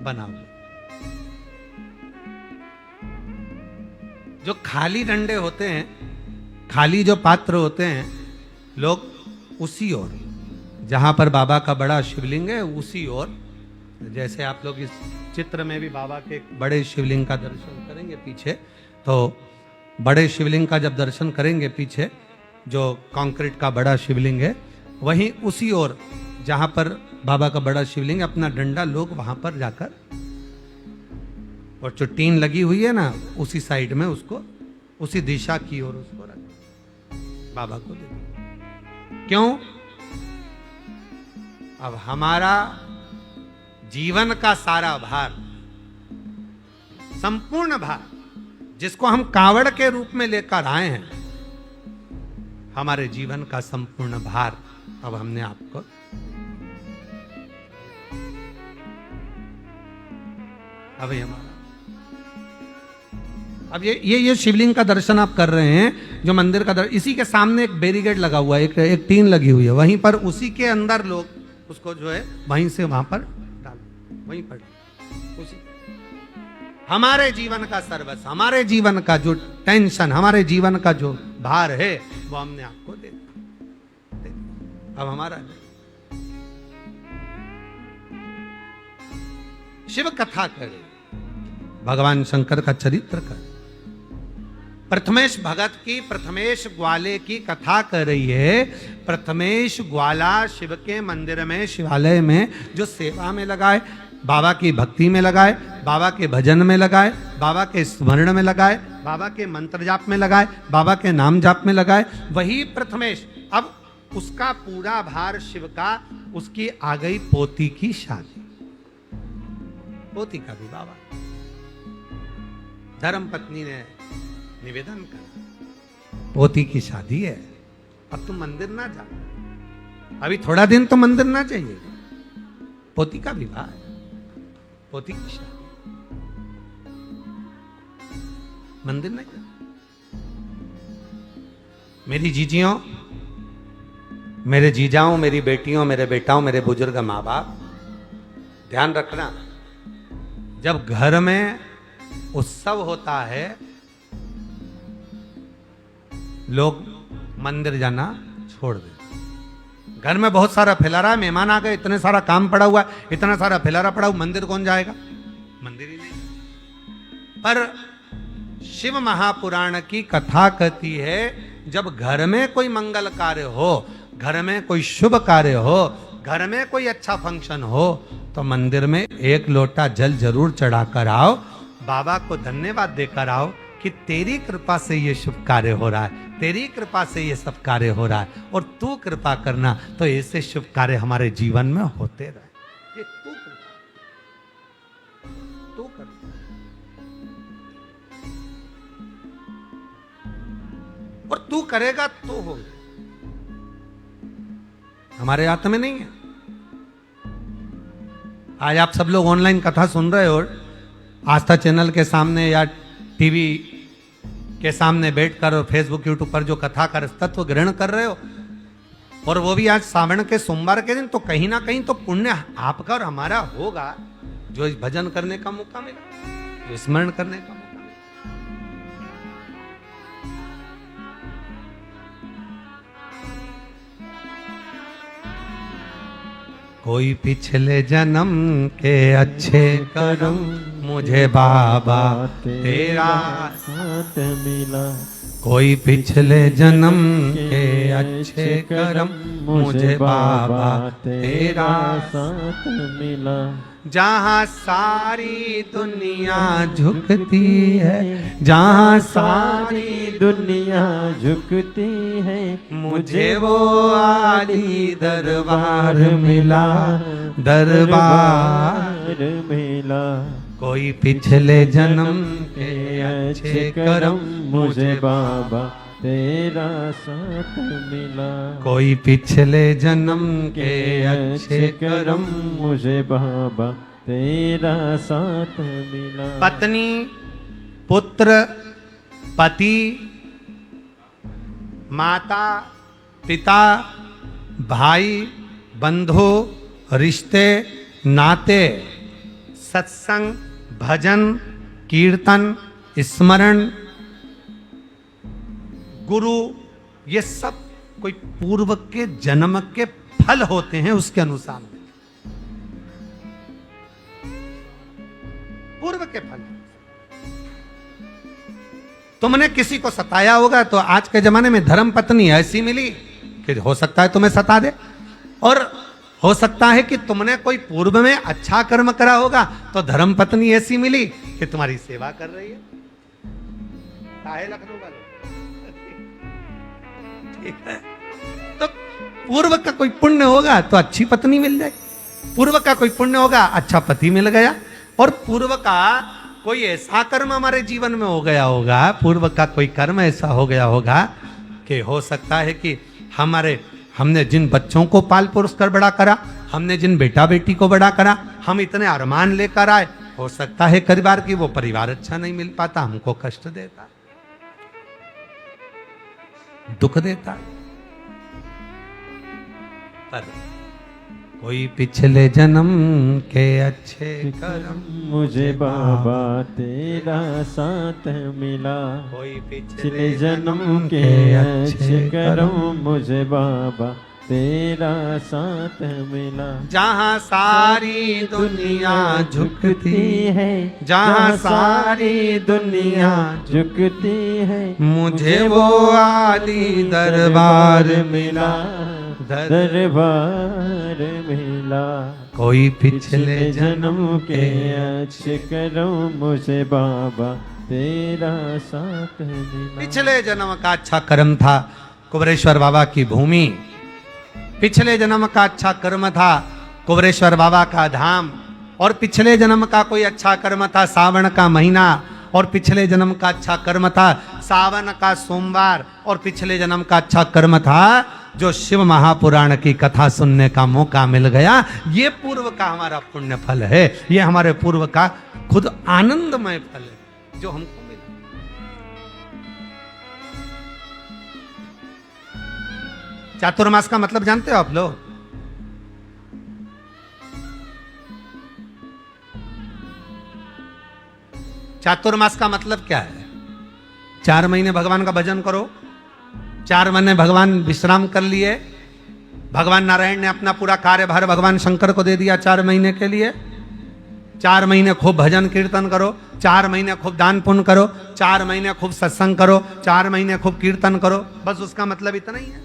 बना हुआ। जो खाली डंडे होते हैं, खाली जो पात्र होते हैं, लोग उसी ओर, जहां पर बाबा का बड़ा शिवलिंग है उसी ओर, जैसे आप लोग इस चित्र में भी बाबा के बड़े शिवलिंग का दर्शन करेंगे पीछे, तो बड़े शिवलिंग का जब दर्शन करेंगे पीछे, जो कंक्रीट का बड़ा शिवलिंग है, वहीं उसी ओर जहां पर बाबा का बड़ा शिवलिंग, अपना डंडा लोग वहां पर जाकर, और जो टीन लगी हुई है ना, उसी साइड में उसको, उसी दिशा की ओर उसको रख, बाबा को दे। क्यों? अब हमारा जीवन का सारा भार, संपूर्ण भार, जिसको हम कावड़ के रूप में लेकर आए हैं, हमारे जीवन का संपूर्ण भार अब हमने आपको, अब हमारा, अब ये शिवलिंग का दर्शन आप कर रहे हैं, जो मंदिर का दर्शन, इसी के सामने एक बैरिकेड लगा हुआ है, एक टीन लगी हुई है, वहीं पर उसी के अंदर लोग उसको जो है वहीं से वहां पर डाल, वहीं पर उसी, हमारे जीवन का सर्वस्व, हमारे जीवन का जो टेंशन, हमारे जीवन का जो भार है, वो हमने आपको दे दिया। अब हमारा शिव कथा करे, भगवान शंकर का चरित्र कर, प्रथमेश भगत की, प्रथमेश ग्वाले की कथा कर रही है। प्रथमेश ग्वाला शिव के मंदिर में, शिवालय में जो सेवा में लगाए, बाबा की भक्ति में लगाए, बाबा के भजन में लगाए, बाबा के स्मरण में लगाए, बाबा के मंत्र जाप में लगाए, बाबा के नाम जाप में लगाए, वही प्रथमेश, अब उसका पूरा भार शिव का, उसकी आ गई पोती की शादी, पोती का भी बाबा, धर्म पत्नी ने निवेदन करा, पोती की शादी है, अब तुम मंदिर ना जा, अभी थोड़ा दिन तो मंदिर ना चाहिए, पोती का विवाह है, पोती की शादी, मंदिर नहीं जा। मेरी जीजियों, मेरे जीजाओं, मेरी बेटियों, मेरे बेटाओं, मेरे बुजुर्ग माँ बाप, ध्यान रखना, जब घर में उत्सव होता है, लोग मंदिर जाना छोड़ देते। घर में बहुत सारा फैलारा, मेहमान आ गए, इतने सारा काम पड़ा हुआ, इतना सारा फैलारा पड़ा हुआ, मंदिर कौन जाएगा? मंदिर ही नहीं। पर शिव महापुराण की कथा कहती है, जब घर में कोई मंगल कार्य हो, घर में कोई शुभ कार्य हो, घर में कोई अच्छा फंक्शन हो, तो मंदिर में एक लोटा जल जरूर चढ़ाकर आओ, बाबा को धन्यवाद देकर आओ कि तेरी कृपा से ये शुभ कार्य हो रहा है, तेरी कृपा से ये सब कार्य हो रहा है, और तू कृपा करना तो ऐसे शुभ कार्य हमारे जीवन में होते रहे। ये तू कृपा, तू कर, और तू करेगा तो होगा, हमारे हाथ में नहीं है। आज आप सब लोग ऑनलाइन कथा सुन रहे हो, आस्था चैनल के सामने या टीवी के सामने बैठकर और फेसबुक यूट्यूब पर जो कथा का तत्व ग्रहण कर रहे हो, और वो भी आज सावन के सोमवार के दिन, तो कहीं ना कहीं तो पुण्य आपका और हमारा होगा, जो इस भजन करने का मौका मिला, जो स्मरण करने का मौका मिला। कोई पिछले जन्म के अच्छे कर्म मुझे बाबा तेरा साथ मिला, कोई पिछले जन्म के अच्छे कर्म मुझे बाबा तेरा साथ मिला। जहाँ सारी दुनिया झुकती है, जहाँ सारी दुनिया झुकती है, मुझे वो आली दरबार मिला, दरबार मिला। कोई पिछले जन्म के अच्छे कर्म मुझे बाबा तेरा साथ मिला, कोई पिछले जन्म के अच्छे कर्म मुझे बाबा तेरा साथ मिला। पत्नी, पुत्र, पति, माता, पिता, भाई, बंधु, रिश्ते, नाते, सत्संग, भजन, कीर्तन, स्मरण, गुरु, ये सब कोई पूर्व के जन्म के फल होते हैं। उसके अनुसार पूर्व के फल, तुमने किसी को सताया होगा, तो आज के जमाने में धर्म पत्नी ऐसी मिली कि हो सकता है तुम्हें सता दे, और हो सकता है कि तुमने कोई पूर्व में अच्छा कर्म करा होगा, तो धर्म पत्नी ऐसी मिली कि तुम्हारी सेवा कर रही है। काहे लखनऊ वाले, ठीक है? तो पूर्व का कोई पुण्य होगा तो अच्छी पत्नी मिल जाए, पूर्व का कोई पुण्य होगा अच्छा पति मिल गया, और पूर्व का कोई ऐसा कर्म हमारे जीवन में हो गया होगा, पूर्व का कोई कर्म ऐसा हो गया होगा कि हो सकता है कि हमने जिन बच्चों को पाल पोस कर बड़ा करा, हमने जिन बेटा बेटी को बड़ा करा, हम इतने अरमान लेकर आए, हो सकता है कई बार कि वो परिवार अच्छा नहीं मिल पाता, हमको कष्ट देता, दुख देता। पर कोई पिछले जन्म के अच्छे कर्म मुझे बाबा तेरा साथ मिला, कोई पिछले जन्म के अच्छे कर्म मुझे बाबा तेरा साथ मिला। जहाँ सारी दुनिया झुकती है, जहाँ सारी दुनिया झुकती है, मुझे वो आली दरबार मिला, दरबार मिला। कोई पिछले जन्म के अच्छे कर्म मुझे बाबा तेरा साथ मिला। पिछले जन्म का अच्छा कर्म था कुबरेश्वर बाबा की भूमि, पिछले जन्म का अच्छा कर्म था कुबरेश्वर बाबा का धाम, और पिछले जन्म का कोई अच्छा कर्म था सावन का महीना, और पिछले जन्म का अच्छा कर्म था सावन का सोमवार, और पिछले जन्म का अच्छा कर्म था जो शिव महापुराण की कथा सुनने का मौका मिल गया। ये पूर्व का हमारा पुण्य फल है, ये हमारे पूर्व का खुद आनंदमय फल है जो हमको मिला। चातुर्मास का मतलब जानते हो आप लोग? चातुर्मास का मतलब क्या है? 4 महीने भगवान का भजन करो, 4 महीने भगवान विश्राम कर लिए, भगवान नारायण ने अपना पूरा कार्यभार भगवान शंकर को दे दिया 4 महीने के लिए, 4 महीने खूब भजन कीर्तन करो, 4 महीने खूब दान पुण्य करो, 4 महीने खूब सत्संग करो, 4 महीने खूब कीर्तन करो, बस उसका मतलब इतना ही है।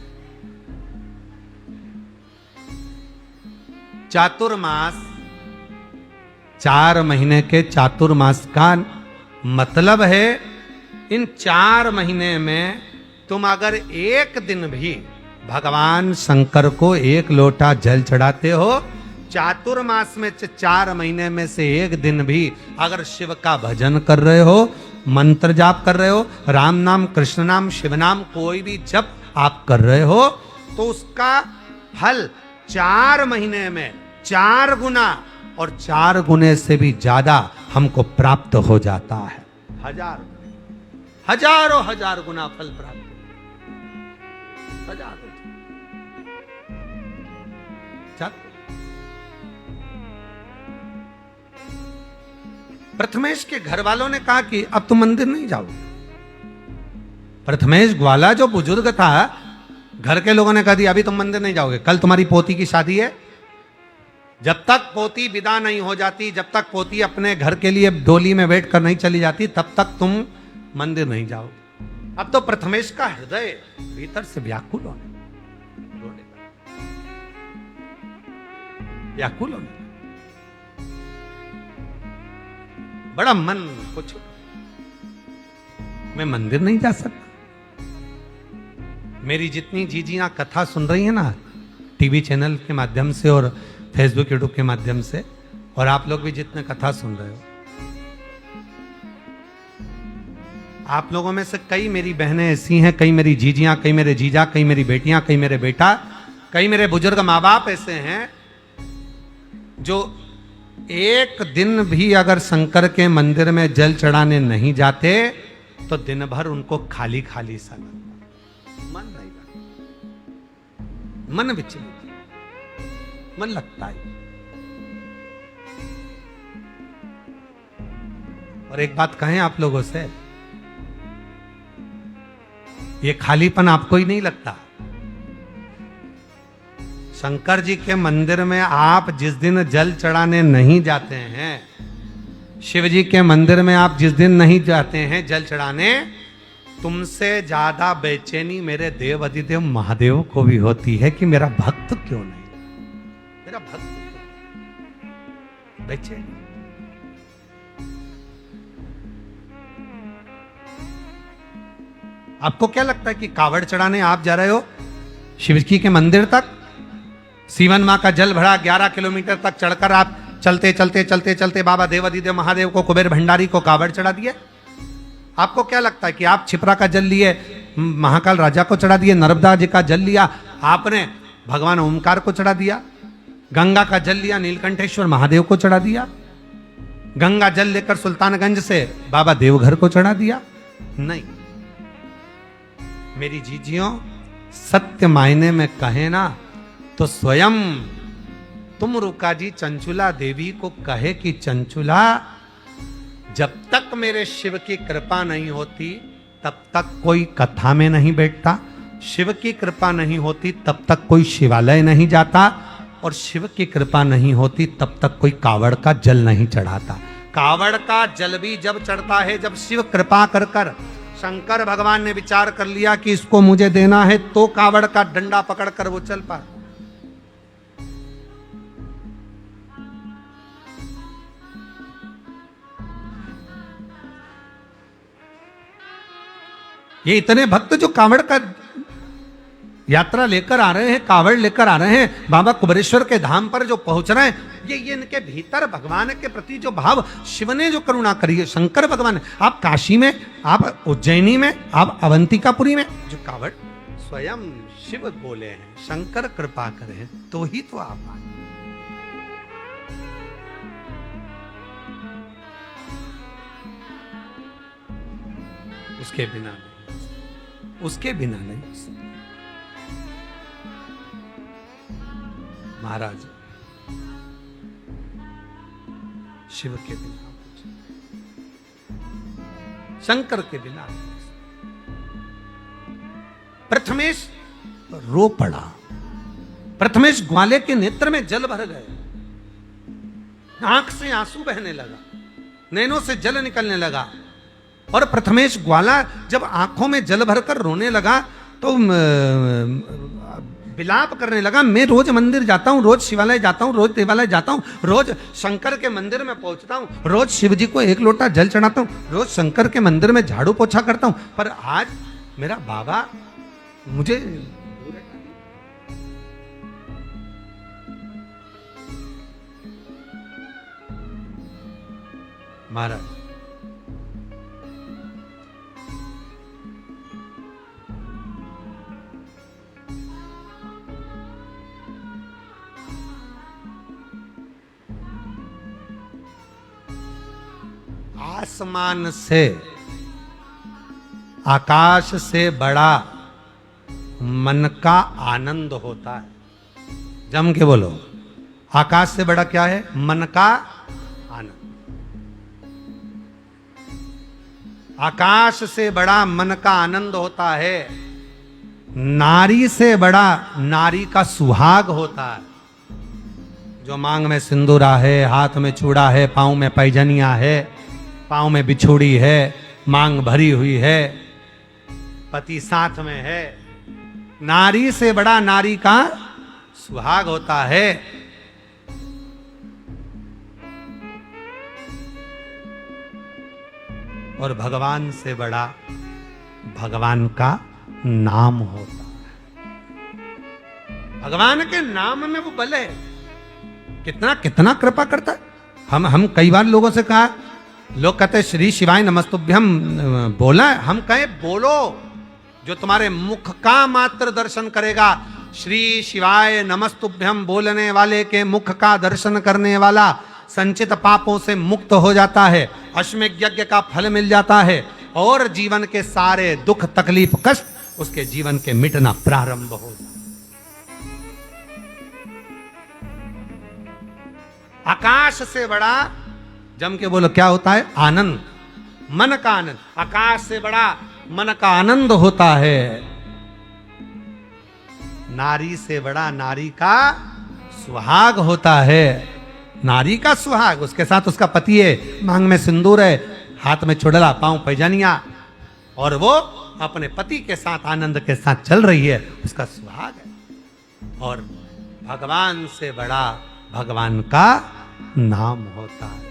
चातुर्मास, 4 महीने के चातुर्मास का मतलब है इन 4 महीने में तुम अगर एक दिन भी भगवान शंकर को 1 लोटा जल चढ़ाते हो, चातुर्मास में 4 महीने में से एक दिन भी अगर शिव का भजन कर रहे हो, मंत्र जाप कर रहे हो, राम नाम, कृष्ण नाम, शिव नाम, कोई भी जप आप कर रहे हो, तो उसका फल 4 महीने में 4 गुना और 4 गुने से भी ज्यादा हमको प्राप्त हो जाता है। हजारों हजार गुना फल प्राप्त, हजारों। प्रथमेश के घर वालों ने कहा कि अब तुम मंदिर नहीं जाओगे। प्रथमेश ग्वाला जो बुजुर्ग था, घर के लोगों ने कहा दिया अभी तुम मंदिर नहीं जाओगे, कल तुम्हारी पोती की शादी है, जब तक पोती विदा नहीं हो जाती, जब तक पोती अपने घर के लिए डोली में बैठ कर नहीं चली जाती, तब तक तुम मंदिर नहीं जाओ। अब तो प्रथमेश का हृदय भीतर से व्याकुल होने, व्याकुल होने, बड़ा मन कुछ, मैं मंदिर नहीं जा सकता। मेरी जितनी जीजियां कथा सुन रही है ना, टीवी चैनल के माध्यम से और फेसबुक यूट्यूब के माध्यम से, और आप लोग भी जितने कथा सुन रहे हो, आप लोगों में से कई मेरी बहनें ऐसी हैं, कई मेरी जीजियां, कई मेरे जीजा, कई मेरी बेटियां, कई मेरे बेटा, कई मेरे बुजुर्ग माँ बाप ऐसे हैं जो एक दिन भी अगर शंकर के मंदिर में जल चढ़ाने नहीं जाते तो दिन भर उनको खाली खाली सा लगता, मन नहीं लगता, मन विचलित, मन लगता है। और एक बात कहें आप लोगों से, ये खालीपन आपको ही नहीं लगता। शंकर जी के मंदिर में आप जिस दिन जल चढ़ाने नहीं जाते हैं, शिव जी के मंदिर में आप जिस दिन नहीं जाते हैं जल चढ़ाने, तुमसे ज्यादा बेचैनी मेरे देव अधिदेव महादेव को भी होती है कि मेरा भक्त क्यों नहीं, मेरा भक्त बेचैनी। आपको क्या लगता है कि कावड़ चढ़ाने आप जा रहे हो शिव जी के मंदिर तक, सीवन माँ का जल भरा 11 किलोमीटर तक चढ़कर आप चलते चलते चलते चलते बाबा देवादिदेव महादेव को, कुबेर भंडारी को कावड़ चढ़ा दिए? आपको क्या लगता है कि आप छिपरा का जल लिए महाकाल राजा को चढ़ा दिए, नर्मदा जी का जल लिया आपने भगवान ओमकार को चढ़ा दिया, गंगा का जल लिया नीलकंठेश्वर महादेव को चढ़ा दिया, गंगा जल लेकर सुल्तानगंज से बाबा देवघर को चढ़ा दिया? नहीं। मेरी जीजियों, सत्य मायने में कहे ना तो स्वयं तुम रुका जी चंचुला देवी को कहे कि चंचुला, जब तक मेरे शिव की कृपा नहीं होती तब तक कोई कथा में नहीं बैठता, शिव की कृपा नहीं होती तब तक कोई शिवालय नहीं जाता, और शिव की कृपा नहीं होती तब तक कोई कावड़ का जल नहीं चढ़ाता। कावड़ का जल भी जब चढ़ता है जब शिव कृपा कर कर शंकर भगवान ने विचार कर लिया कि इसको मुझे देना है, तो कावड़ का डंडा पकड़कर वो चल पा। ये इतने भक्त जो कावड़ का यात्रा लेकर आ रहे हैं, कावड़ लेकर आ रहे हैं, बाबा कुबेरेश्वर के धाम पर जो पहुंच रहे हैं, ये इनके भीतर भगवान के प्रति जो भाव, शिव ने जो करुणा करी है, शंकर भगवान, आप काशी में, आप उज्जैनी में, आप अवंतिकापुरी में, जो कावड़ स्वयं शिव बोले हैं शंकर कृपा करे तो ही तो आप आए। उसके बिना नहीं, उसके बिना नहीं। महाराज शिव के बिना, शंकर के बिना। प्रथमेश रो पड़ा, प्रथमेश ग्वाले के नेत्र में जल भर गए। आंख से आंसू बहने लगा, नैनों से जल निकलने लगा। और प्रथमेश ग्वाला जब आंखों में जल भरकर रोने लगा तो विलाप करने लगा, मैं रोज मंदिर जाता हूँ, रोज शिवालय जाता हूँ, रोज देवालय जाता हूँ, रोज शंकर के मंदिर में पहुंचता हूँ, रोज शिव जी को 1 लोटा जल चढ़ाता हूँ, रोज शंकर के मंदिर में झाड़ू पोछा करता हूँ, पर आज मेरा बाबा मुझे महाराज आसमान से, आकाश से बड़ा मन का आनंद होता है। जम के बोलो, आकाश से बड़ा क्या है? मन का आनंद। आकाश से बड़ा मन का आनंद होता है। नारी से बड़ा नारी का सुहाग होता है। जो मांग में सिंदूरा है, हाथ में चूड़ा है, पांव में पैजनिया है, पांव में बिछुड़ी है, मांग भरी हुई है, पति साथ में है, नारी से बड़ा नारी का सुहाग होता है। और भगवान से बड़ा भगवान का नाम होता है। भगवान के नाम में वो बल है। कितना कितना कृपा करता है। हम कई बार लोगों से कहा, लोग कहते श्री शिवाय नमस्तुभ्यम बोला, हम कहे बोलो, जो तुम्हारे मुख का मात्र दर्शन करेगा। श्री शिवाय नमस्तुभ्यम बोलने वाले के मुख का दर्शन करने वाला संचित पापों से मुक्त हो जाता है, अश्वमेध यज्ञ का फल मिल जाता है, और जीवन के सारे दुख तकलीफ कष्ट उसके जीवन के मिटना प्रारंभ हो जाता है। आकाश से बड़ा, जम के बोलो, क्या होता है? आनंद, मन का आनंद। आकाश से बड़ा मन का आनंद होता है। नारी से बड़ा नारी का सुहाग होता है। नारी का सुहाग, उसके साथ उसका पति है, मांग में सिंदूर है, हाथ में चुड़ला, पांव पैजानिया, और वो अपने पति के साथ आनंद के साथ चल रही है, उसका सुहाग है। और भगवान से बड़ा भगवान का नाम होता है।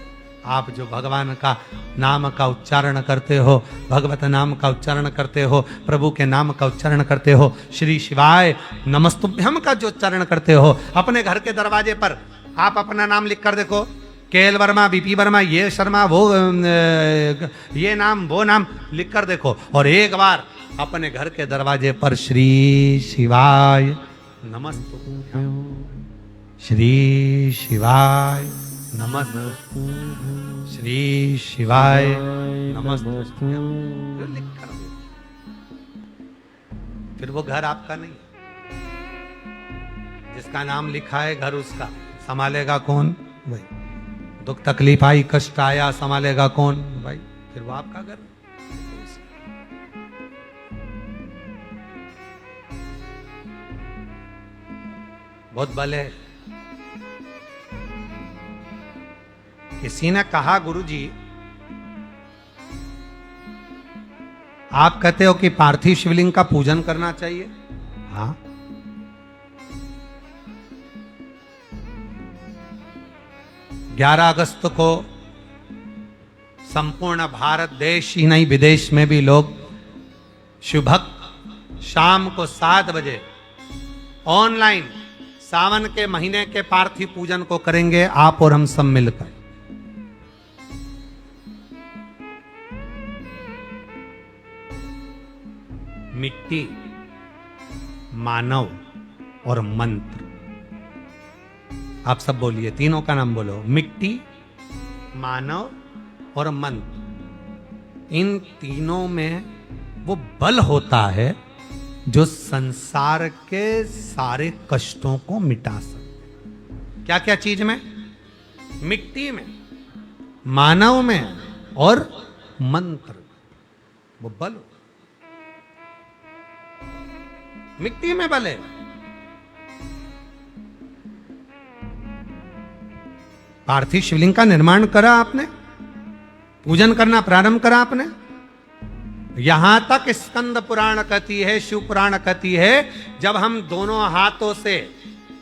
आप जो भगवान का नाम का उच्चारण करते हो, भगवत नाम का उच्चारण करते हो, प्रभु के नाम का उच्चारण करते हो, श्री शिवाय नमस्तुभ्यम का जो उच्चारण करते हो, अपने घर के दरवाजे पर आप अपना नाम लिख कर देखो, केएल वर्मा, बीपी वर्मा, ये शर्मा, वो ये नाम, वो नाम लिख कर देखो, और एक बार अपने घर के दरवाजे पर श्री शिवाय नमस्तुभ्यम, श्री शिवाय नमस्ते, श्री शिवाय नमस्ते, फिर वो घर आपका नहीं, जिसका नाम लिखा है घर उसका, संभालेगा कौन? भाई। दुख तकलीफ आई, कष्ट आया, संभालेगा कौन? भाई। फिर वो आपका घर। बहुत बल है। किसी ने कहा, गुरुजी आप कहते हो कि पार्थिव शिवलिंग का पूजन करना चाहिए। हाँ, 11 अगस्त को संपूर्ण भारत देश ही नहीं, विदेश में भी लोग शुभक शाम को 7 बजे ऑनलाइन सावन के महीने के पार्थिव पूजन को करेंगे, आप और हम सब मिलकर। मिट्टी, मानव और मंत्र, आप सब बोलिए, तीनों का नाम बोलो। मिट्टी, मानव और मंत्र, इन तीनों में वो बल होता है जो संसार के सारे कष्टों को मिटा सकते। क्या क्या चीज में? मिट्टी में, मानव में और मंत्र, वो बल। मिट्टी में बल है। पार्थिव शिवलिंग का निर्माण करा आपने, पूजन करना प्रारंभ करा आपने। यहां तक स्कंद पुराण कहती है, शिव पुराण कहती है, जब हम दोनों हाथों से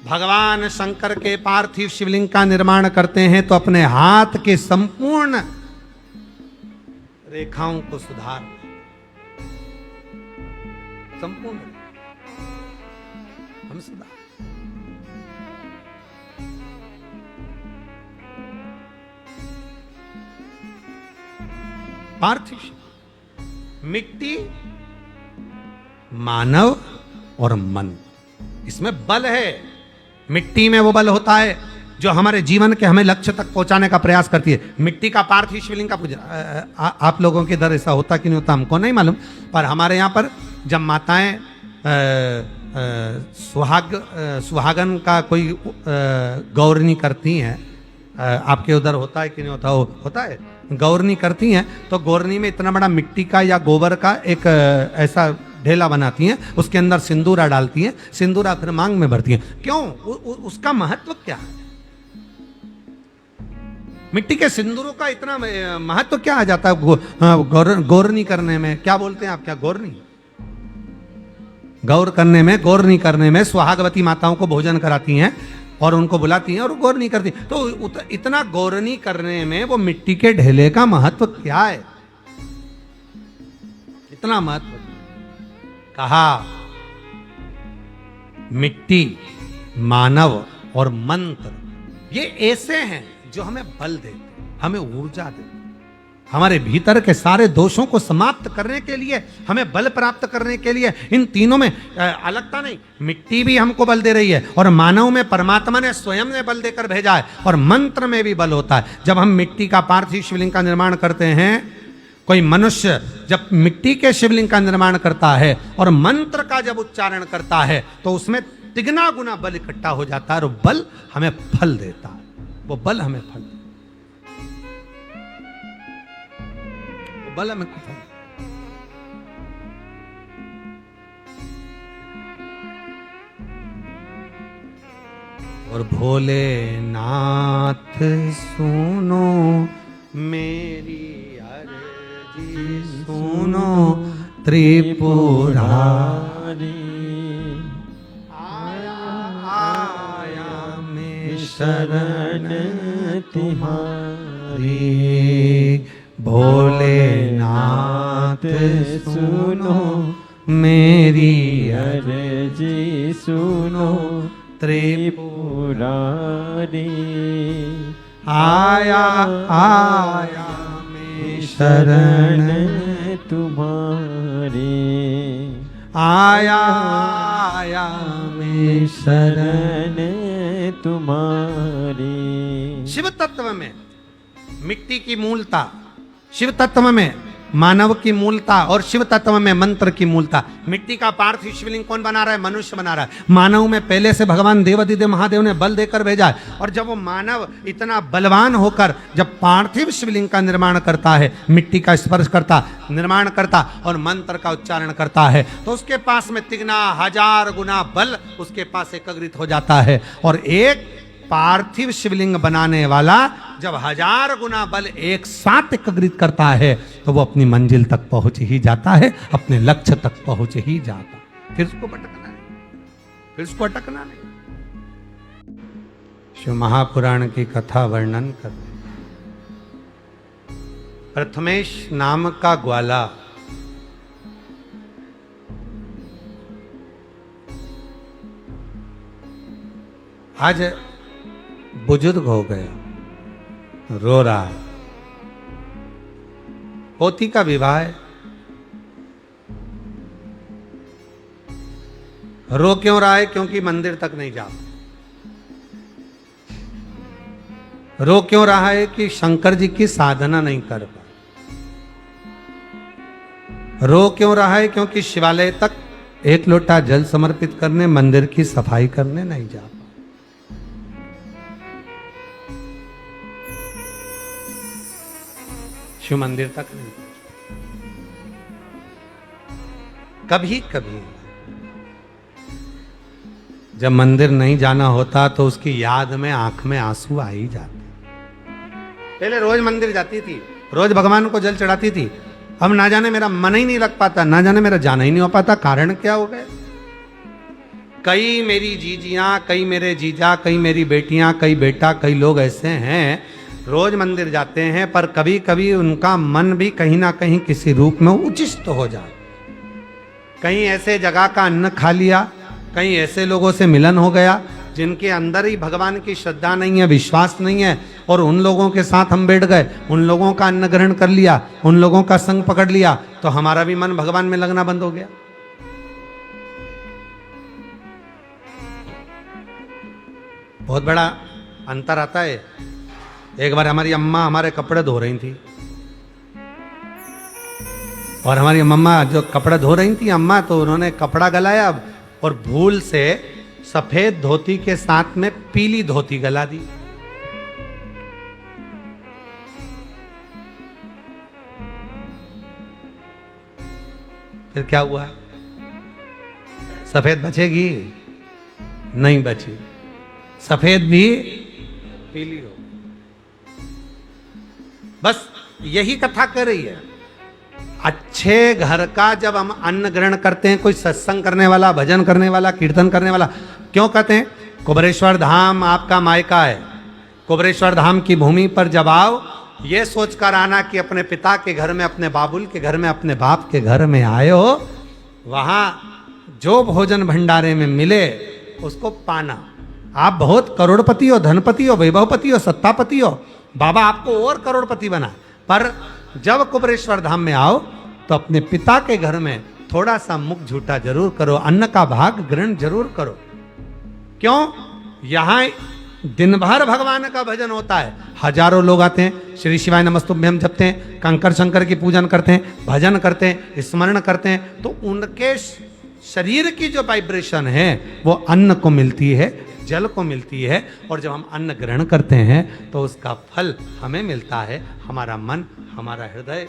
भगवान शंकर के पार्थिव शिवलिंग का निर्माण करते हैं तो अपने हाथ के संपूर्ण रेखाओं को सुधार, संपूर्ण हम सुधार। पार्थिव मिट्टी, मानव और मन, इसमें बल है। मिट्टी में वो बल होता है जो हमारे जीवन के हमें लक्ष्य तक पहुंचाने का प्रयास करती है। मिट्टी का पार्थिव शिवलिंग का पूजन, आप लोगों के इधर ऐसा होता कि नहीं होता हमको नहीं मालूम, पर हमारे यहाँ पर जब माताएं सुहागन का कोई गौरनी करती हैं, आपके उधर होता है कि नहीं होता? होता है, गौरनी करती हैं तो गौरनी में इतना बड़ा मिट्टी का या गोबर का एक ऐसा ढेला बनाती हैं, उसके अंदर सिंदूरा डालती हैं, सिंदूरा फिर मांग में भरती हैं। क्यों? उसका महत्व क्या है? मिट्टी के सिंदूरों का इतना महत्व क्या आ जाता है गौरनी करने में? क्या बोलते हैं आप, क्या गौरनी? गौर करने में, गौरनी करने में सुहागवती माताओं को भोजन कराती हैं और उनको बुलाती हैं और गौरनी करती हैं। तो इतना गौरनी करने में वो मिट्टी के ढेले का महत्व क्या है? इतना महत्व कहा। मिट्टी, मानव और मंत्र, ये ऐसे हैं जो हमें बल देते, हमें ऊर्जा देते, हमारे भीतर के सारे दोषों को समाप्त करने के लिए, हमें बल प्राप्त करने के लिए। इन तीनों में अलगता नहीं, मिट्टी भी हमको बल दे रही है और मानव में परमात्मा ने स्वयं ने बल देकर भेजा है, और मंत्र में भी बल होता है। जब हम मिट्टी का पार्थिव शिवलिंग का निर्माण करते हैं, कोई मनुष्य जब मिट्टी के शिवलिंग का निर्माण करता है और मंत्र का जब उच्चारण करता है तो उसमें तिगना गुना बल इकट्ठा हो जाता है और बल हमें फल देता है। वो बल हमें फल, वो बल हमें फल। और भोलेनाथ सुनो मेरी अर्जी, सुनो त्रिपुरारी, आया मैं शरण तुम्हारी। भोलेनाथ सुनो मेरी अर्जी, सुनो त्रिपुरारी, आया आया मैं शरण तुम्हारी, आया आया मैं शरण तुम्हारी। शिव तत्व में मिट्टी की मूलता, शिव तत्व में मानव की मूलता और शिव तत्व में मंत्र की मूलता। मिट्टी का पार्थिव शिवलिंग कौन बना रहा है? मनुष्य बना रहा है। मानव में पहले से भगवान देवादिदेव महादेव ने बल देकर भेजा है, और जब वो मानव इतना बलवान होकर जब पार्थिव शिवलिंग का निर्माण करता है, मिट्टी का स्पर्श करता, निर्माण करता और मंत्र का उच्चारण करता है, तो उसके पास में तिगना हजार गुना बल उसके पास एकत्रित हो जाता है। और एक पार्थिव शिवलिंग बनाने वाला जब हजार गुना बल एक साथ एकत्रित करता है तो वो अपनी मंजिल तक पहुंच ही जाता है, अपने लक्ष्य तक पहुंच ही जाता। फिर उसको भटकना नहीं, फिर उसको अटकना नहीं। शिव महापुराण की कथा वर्णन करते, प्रथमेश नाम का ग्वाला आज बुजुर्ग हो गया, रो रहा है। पोती का विवाह है, रो क्यों रहा है? क्योंकि मंदिर तक नहीं जा। रो क्यों रहा है? कि शंकर जी की साधना नहीं कर पा। रो क्यों रहा है? क्योंकि शिवालय तक एक लोटा जल समर्पित करने, मंदिर की सफाई करने नहीं जा पा। शिव मंदिर तक नहीं। कभी कभी जब मंदिर नहीं जाना होता तो उसकी याद में आंख में आंसू आ ही जाते। पहले रोज मंदिर जाती थी, रोज भगवान को जल चढ़ाती थी। अब ना जाने मेरा मन ही नहीं लग पाता, ना जाने मेरा जाना ही नहीं हो पाता। कारण क्या हो गया? कई मेरी जीजियां, कई मेरे जीजा, कई मेरी बेटियां, कई बेटा, कई लोग ऐसे हैं रोज मंदिर जाते हैं, पर कभी कभी उनका मन भी कहीं ना कहीं किसी रूप में उचिष्ट हो जाए। कहीं ऐसे जगह का अन्न खा लिया, कहीं ऐसे लोगों से मिलन हो गया जिनके अंदर ही भगवान की श्रद्धा नहीं है, विश्वास नहीं है, और उन लोगों के साथ हम बैठ गए, उन लोगों का अन्न ग्रहण कर लिया, उन लोगों का संग पकड़ लिया, तो हमारा भी मन भगवान में लगना बंद हो गया। बहुत बड़ा अंतर आता है। एक बार हमारी अम्मा हमारे कपड़े धो रही थी, और हमारी मम्मा जो कपड़ा धो रही थी अम्मा, तो उन्होंने कपड़ा गलाया और भूल से सफेद धोती के साथ में पीली धोती गला दी। फिर क्या हुआ? सफेद बचेगी? नहीं बची, सफेद भी पीली हो। बस यही कथा कर रही है। अच्छे घर का जब हम अन्न ग्रहण करते हैं, कोई सत्संग करने वाला, भजन करने वाला, कीर्तन करने वाला, क्यों कहते हैं कुबरेश्वर धाम आपका मायका है। कुबरेश्वर धाम की भूमि पर जब आओ, ये सोच कर आना कि अपने पिता के घर में, अपने बाबुल के घर में, अपने बाप के घर में आए हो, वहां जो भोजन भंडारे में मिले उसको पाना। आप बहुत करोड़पति हो, धनपति हो, वैभवपति हो, सत्तापति हो, बाबा आपको और करोड़पति बना, पर जब कुबरेश्वर धाम में आओ तो अपने पिता के घर में थोड़ा सा मुख झूठा जरूर करो, अन्न का भाग ग्रहण जरूर करो। क्यों? यहां दिन भर भगवान का भजन होता है, हजारों लोग आते हैं, श्री शिवाय नमस्तुभ्यम जपते हैं, कंकर शंकर की पूजन करते हैं, भजन करते हैं, स्मरण करते हैं, तो उनके शरीर की जो वाइब्रेशन है वो अन्न को मिलती है, जल को मिलती है, और जब हम अन्न ग्रहण करते हैं तो उसका फल हमें मिलता है। हमारा मन, हमारा हृदय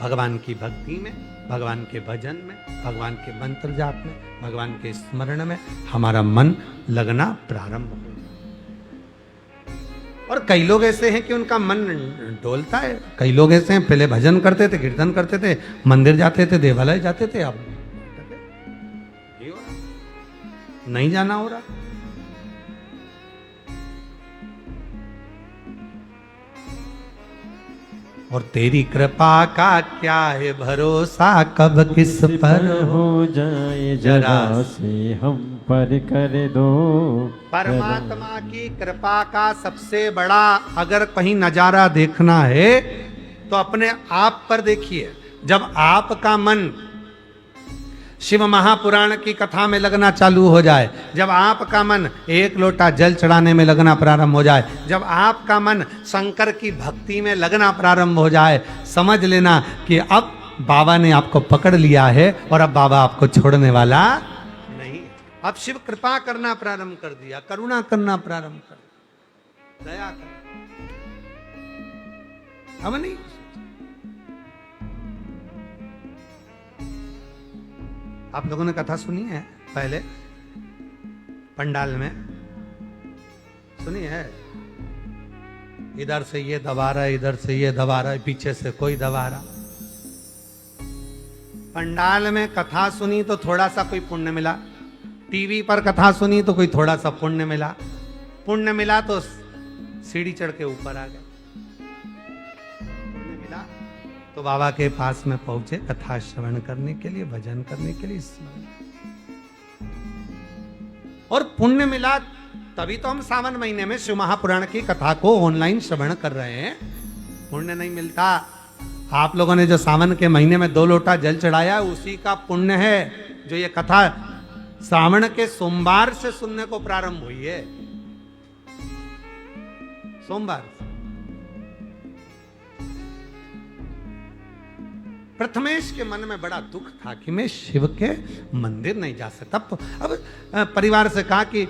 भगवान की भक्ति में, भगवान के भजन में, भगवान के मंत्र जाप में, भगवान के स्मरण में हमारा मन लगना प्रारंभ हो। और कई लोग ऐसे हैं कि उनका मन डोलता है। कई लोग ऐसे हैं, पहले भजन करते थे, कीर्तन करते थे, मंदिर जाते थे, देवालय जाते थे, अब नहीं जाना हो रहा। और तेरी कृपा का क्या है भरोसा, कब किस पर हो जाए जरा से हम पर कर दो। परमात्मा की कृपा का सबसे बड़ा अगर कहीं नजारा देखना है तो अपने आप पर देखिए। जब आपका मन शिव महापुराण की कथा में लगना चालू हो जाए, जब आपका मन एक लोटा जल चढ़ाने में लगना प्रारंभ हो जाए, जब आपका मन शंकर की भक्ति में लगना प्रारंभ हो जाए, समझ लेना कि अब बाबा ने आपको पकड़ लिया है और अब बाबा आपको छोड़ने वाला नहीं। अब शिव कृपा करना प्रारंभ कर दिया, करुणा करना प्रारंभ कर दिया, दया करना। अब नहीं। आप लोगों ने कथा सुनी है पहले पंडाल में? सुनी है? इधर से ये दबा रहा है, इधर से ये दबा रहा है, पीछे से कोई दबा रहा। पंडाल में कथा सुनी तो थोड़ा सा कोई पुण्य मिला, टीवी पर कथा सुनी तो कोई थोड़ा सा पुण्य मिला, पुण्य मिला तो सीढ़ी चढ़ के ऊपर आ गए, पुण्य मिला तो बाबा के पास में पहुंचे कथा श्रवण करने के लिए, भजन करने के लिए, स्मरण। और पुण्य मिला तभी तो हम सावन महीने में शिव महापुराण की कथा को ऑनलाइन श्रवण कर रहे हैं। पुण्य नहीं मिलता। आप लोगों ने जो सावन के महीने में 2 लोटा जल चढ़ाया उसी का पुण्य है जो ये कथा श्रावण के सोमवार से सुनने को प्रारंभ हुई है। सोमवार प्रथमेश के मन में बड़ा दुख था कि मैं शिव के मंदिर नहीं जा सकता। अब परिवार से कहा कि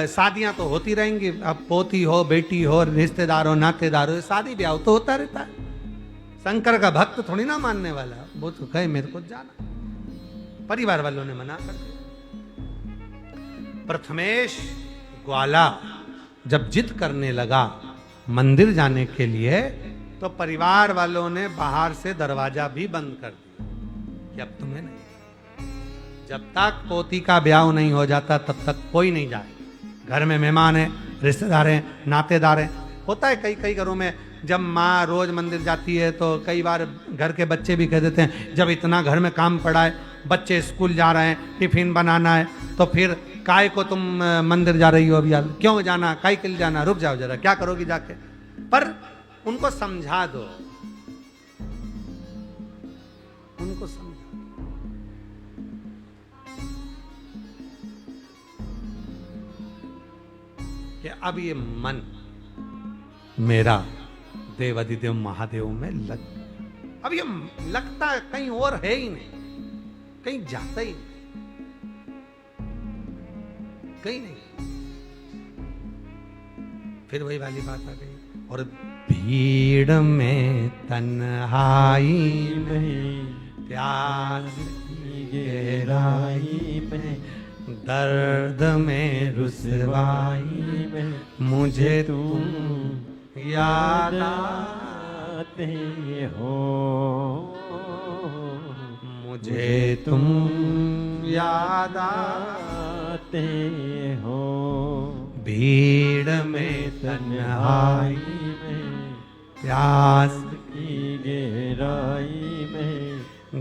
शादियां तो होती रहेंगी, अब पोती हो, बेटी हो, रिश्तेदार हो, नातेदार हो, शादी ब्याह तो होता रहता है। शंकर का भक्त थोड़ी ना मानने वाला, वो तो कहे मेरे को जाना। परिवार वालों ने मना कर दिया। प्रथमेश ग्वाला जब जिद करने लगा मंदिर जाने के लिए, तो परिवार वालों ने बाहर से दरवाजा भी बंद कर दिया कि अब तुम्हें नहीं, जब तक पोती का ब्याह नहीं हो जाता तब तक कोई नहीं जाए। घर में मेहमान है, रिश्तेदार हैं, नातेदार हैं। होता है कई कई घरों में, जब माँ रोज मंदिर जाती है तो कई बार घर के बच्चे भी कह देते हैं, जब इतना घर में काम पड़ा है, बच्चे स्कूल जा रहे हैं, टिफिन बनाना है, तो फिर काय को तुम मंदिर जा रही हो अभी, क्यों जाना, काय के लिए जाना, रुक जाओ जरा, क्या करोगी जाके। पर उनको समझा दो, उनको समझा कि अब ये मन मेरा देवाधिदेव महादेव में लग, अब ये लगता कहीं और है ही नहीं, कहीं जाता ही नहीं, कहीं नहीं। फिर वही वाली बात आ गई, और भीड़ में तन्हाई में, प्यास की गहराई में, दर्द में रुसवाई में, मुझे तुम याद आते हो, मुझे तुम याद आते हो। भीड़ में तन्हाई में, प्यास की गहराई में,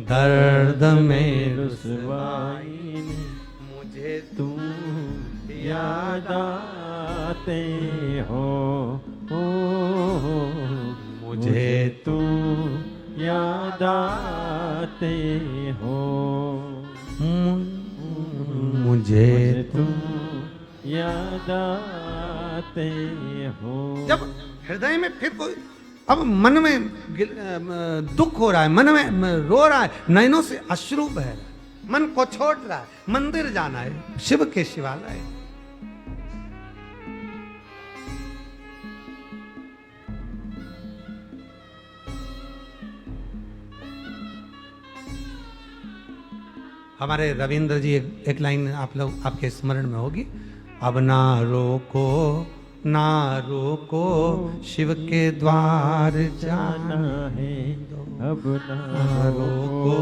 दर्द में रुसवाई में, मुझे तुम याद आते हो, मुझे तुम याद आते हो, मुझे तुम याद आते हो। जब हृदय में फिर कोई, अब मन में दुख हो रहा है, मन में रो रहा है, नैनों से अश्रु बह रहा है, मन को छोड़ रहा है, मंदिर जाना है, शिव के शिवालय। हमारे रविंद्र जी एक लाइन आप लोग आपके स्मरण में होगी, अब ना रोको ना रोको, शिव के द्वार जाना है, अब ना रोको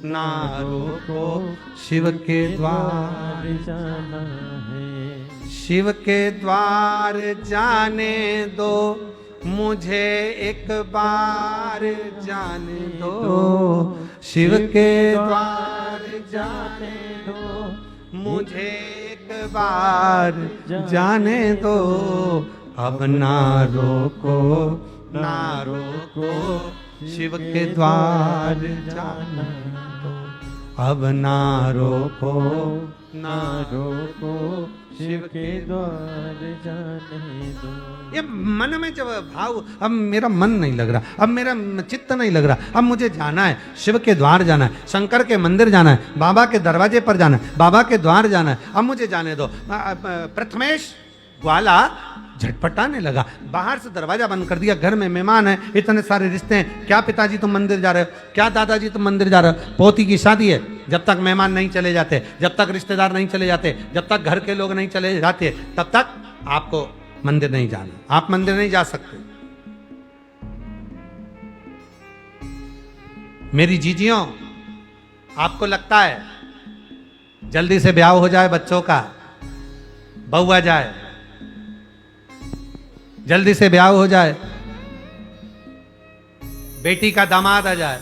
ना रोको, शिव के द्वार जाना है, शिव के द्वार जाने दो, मुझे एक बार जाने दो, शिव के द्वार जाने दो, मुझे एक बार जाने दो, अब ना रोको ना रोको, शिव के द्वार जाने दो, अब ना रोको ना रोको, शिव के द्वार जाने दो। ये मन में जब भाव, अब मेरा मन नहीं लग रहा, अब मेरा चित्त नहीं लग रहा, अब मुझे जाना है, शिव के द्वार जाना है, शंकर के मंदिर जाना है, बाबा के दरवाजे पर जाना है, बाबा के द्वार जाना है, अब मुझे जाने दो। प्रथमेश ग्वाला झटपटाने लगा, बाहर से दरवाजा बंद कर दिया, घर में मेहमान है, इतने सारे रिश्ते हैं, क्या पिताजी तुम मंदिर जा रहे हो, क्या दादाजी तुम मंदिर जा रहे हो, पोती की शादी है, जब तक मेहमान नहीं चले जाते, जब तक रिश्तेदार नहीं चले जाते, जब तक घर के लोग नहीं चले जाते, तब तक आपको मंदिर नहीं जाना, आप मंदिर नहीं जा सकते। मेरी जीजियों, आपको लगता है जल्दी से ब्याह हो जाए, बच्चों का बहू आ जाए, जल्दी से ब्याह हो जाए, बेटी का दामाद आ जाए,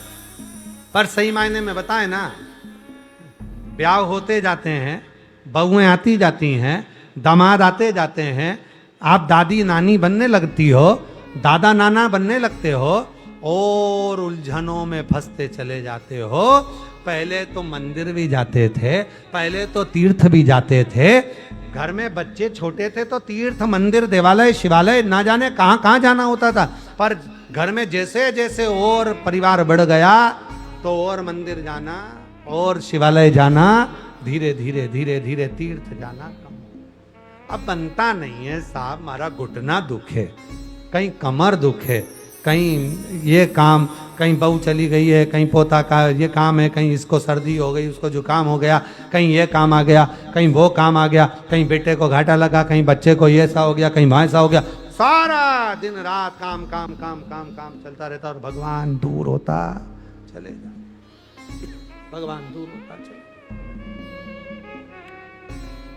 पर सही मायने में बताएं ना, ब्याह होते जाते हैं, बहुएं आती जाती हैं, दामाद आते जाते हैं, आप दादी नानी बनने लगती हो, दादा नाना बनने लगते हो, और उलझनों में फंसते चले जाते हो। पहले तो मंदिर भी जाते थे, पहले तो तीर्थ भी जाते थे, घर में बच्चे छोटे थे तो तीर्थ मंदिर देवालय शिवालय ना जाने कहाँ कहाँ जाना होता था, पर घर में जैसे जैसे और परिवार बढ़ गया तो और मंदिर जाना और शिवालय जाना, धीरे धीरे धीरे धीरे तीर्थ जाना कम। अब बनता नहीं है साहब, हमारा घुटना दुख है, कहीं कमर दुख है, कहीं ये काम, कहीं बहू चली गई है, कहीं पोता का ये काम है, कहीं इसको सर्दी हो गई, उसको जुकाम हो गया, कहीं ये काम आ गया, कहीं वो काम आ गया, कहीं बेटे को घाटा लगा, कहीं बच्चे को ये सा हो गया, कहीं वहाँ ऐसा हो गया, सारा दिन रात काम काम काम काम काम चलता रहता और भगवान दूर होता चले जा, भगवान दूर होता चले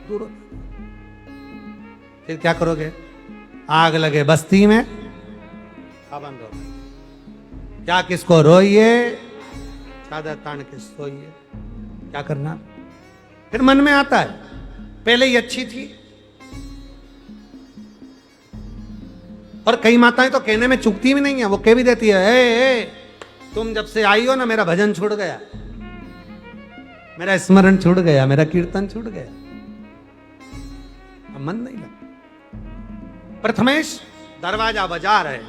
दूर होता। फिर क्या करोगे? आग लगे बस्ती में हवन रो, क्या किसको रोइए, चादर तान के सोइए, क्या करना? फिर मन में आता है पहले ही अच्छी थी। और कई माताएं तो कहने में चूकती भी नहीं है, वो कह भी देती है, ए, तुम जब से आई हो ना मेरा भजन छूट गया, मेरा स्मरण छूट गया, मेरा कीर्तन छूट गया, अब मन नहीं लगता। प्रथमेश दरवाजा बजा रहे,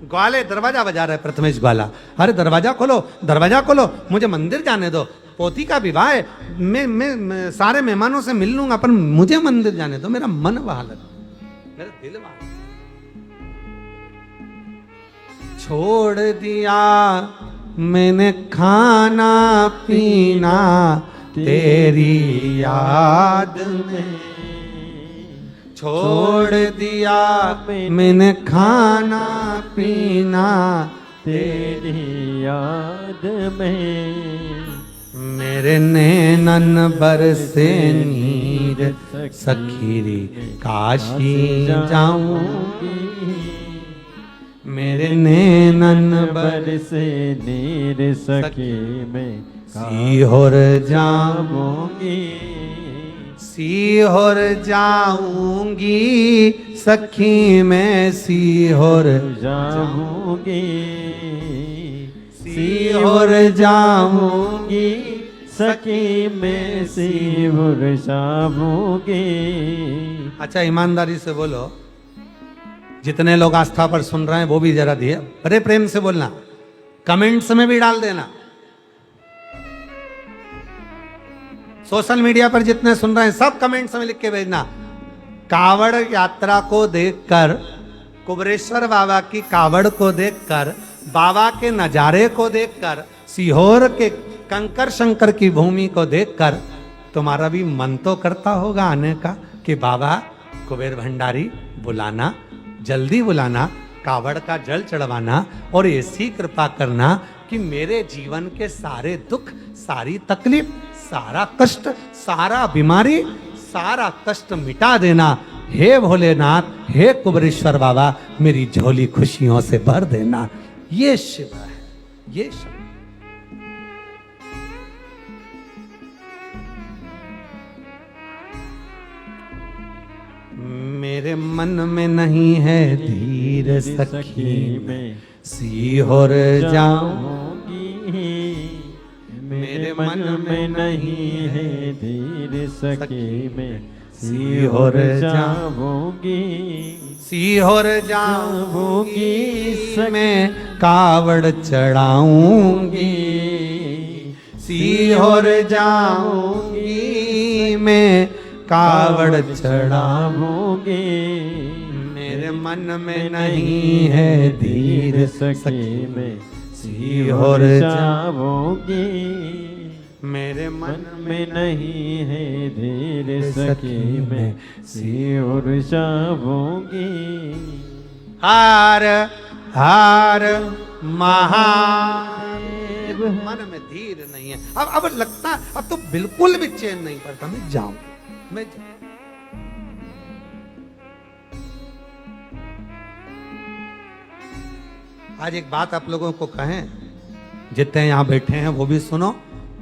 ग्वाले दरवाजा बजा रहे, प्रथमेश ग्वाला, अरे दरवाजा खोलो, दरवाजा खोलो, मुझे मंदिर जाने दो, पोती का विवाह है, मैं सारे मेहमानों से मिल लूंगा, पर मुझे मंदिर जाने दो, मेरा मन वहां लगा, मेरा दिल वहां। छोड़ दिया मैंने खाना पीना तेरी याद में, छोड़ दिया मैंने खाना पीना तेरी याद में, मेरे नैनन बरसे नीर सखीरी काशी जाऊंगी, मेरे नैनन बरसे नीर सखी में सीहोर जाऊंगी, सीहोर जाऊंगी सखी मैं सीहोर जाऊंगी, सीहोर जाऊंगी सखी में सीहोर जाऊंगी। अच्छा ईमानदारी से बोलो, जितने लोग आस्था पर सुन रहे हैं वो भी जरा दिए, बड़े प्रेम से बोलना, कमेंट्स में भी डाल देना, सोशल मीडिया पर जितने सुन रहे हैं सब कमेंट्स में लिख के भेजना। कावड़ यात्रा को देखकर, कुबरेश्वर बाबा की कावड़ को देखकर, बाबा के नजारे को देखकर, सीहोर के कंकर शंकर की भूमि को देखकर तुम्हारा भी मन तो करता होगा आने का कि बाबा कुबेर भंडारी बुलाना, जल्दी बुलाना, कावड़ का जल चढ़वाना और ऐसी कृपा करना कि मेरे जीवन के सारे दुख, सारी तकलीफ, सारा कष्ट, सारा बीमारी, सारा कष्ट मिटा देना। हे भोलेनाथ, हे कुबरेश्वर बाबा, मेरी झोली खुशियों से भर देना। ये शिव है, ये शिव। मेरे मन में नहीं है धीर सखी में सीहोर जाऊंगी, मेरे मन में नहीं है धीर सखी में सीहोर जाऊंगी, सीहोर जाऊंगी मैं कावड़ चढ़ाऊंगी, सीहोर जाऊंगी मैं कावड़ चढ़ाऊंगी, मेरे मन में नहीं है धीर सखी में सीहोर जाऊंगी, मेरे मन में नहीं है धीर सखी में सीहोर जाऊंगी। हार हार महादेव। मन में धीर नहीं है, अब लगता, अब तो बिल्कुल भी चैन नहीं पड़ता, मैं जाऊं, मैं जाऊं। आज एक बात आप लोगों को कहें, जितने यहां बैठे हैं वो भी सुनो,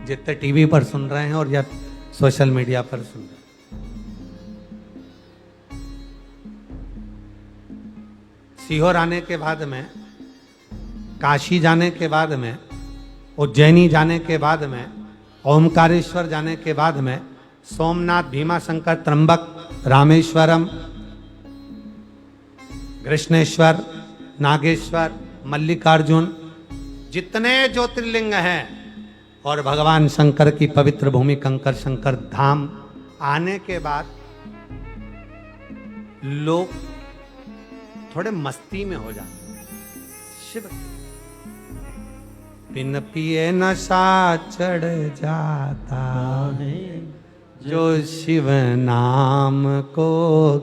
जितने टीवी पर सुन रहे हैं और या सोशल मीडिया पर सुन रहे हैं। सीहोर आने के बाद में, काशी जाने के बाद में, उज्जैनी जाने के बाद में, ओमकारेश्वर जाने के बाद में, सोमनाथ, भीमाशंकर, त्र्यंबक, रामेश्वरम, कृष्णेश्वर, नागेश्वर, मल्लिकार्जुन, जितने ज्योतिर्लिंग हैं और भगवान शंकर की पवित्र भूमि कंकर शंकर धाम आने के बाद लोग थोड़े मस्ती में हो जाते हैं। शिव बिन पिए नशा चढ़ जाता है, जो शिव नाम को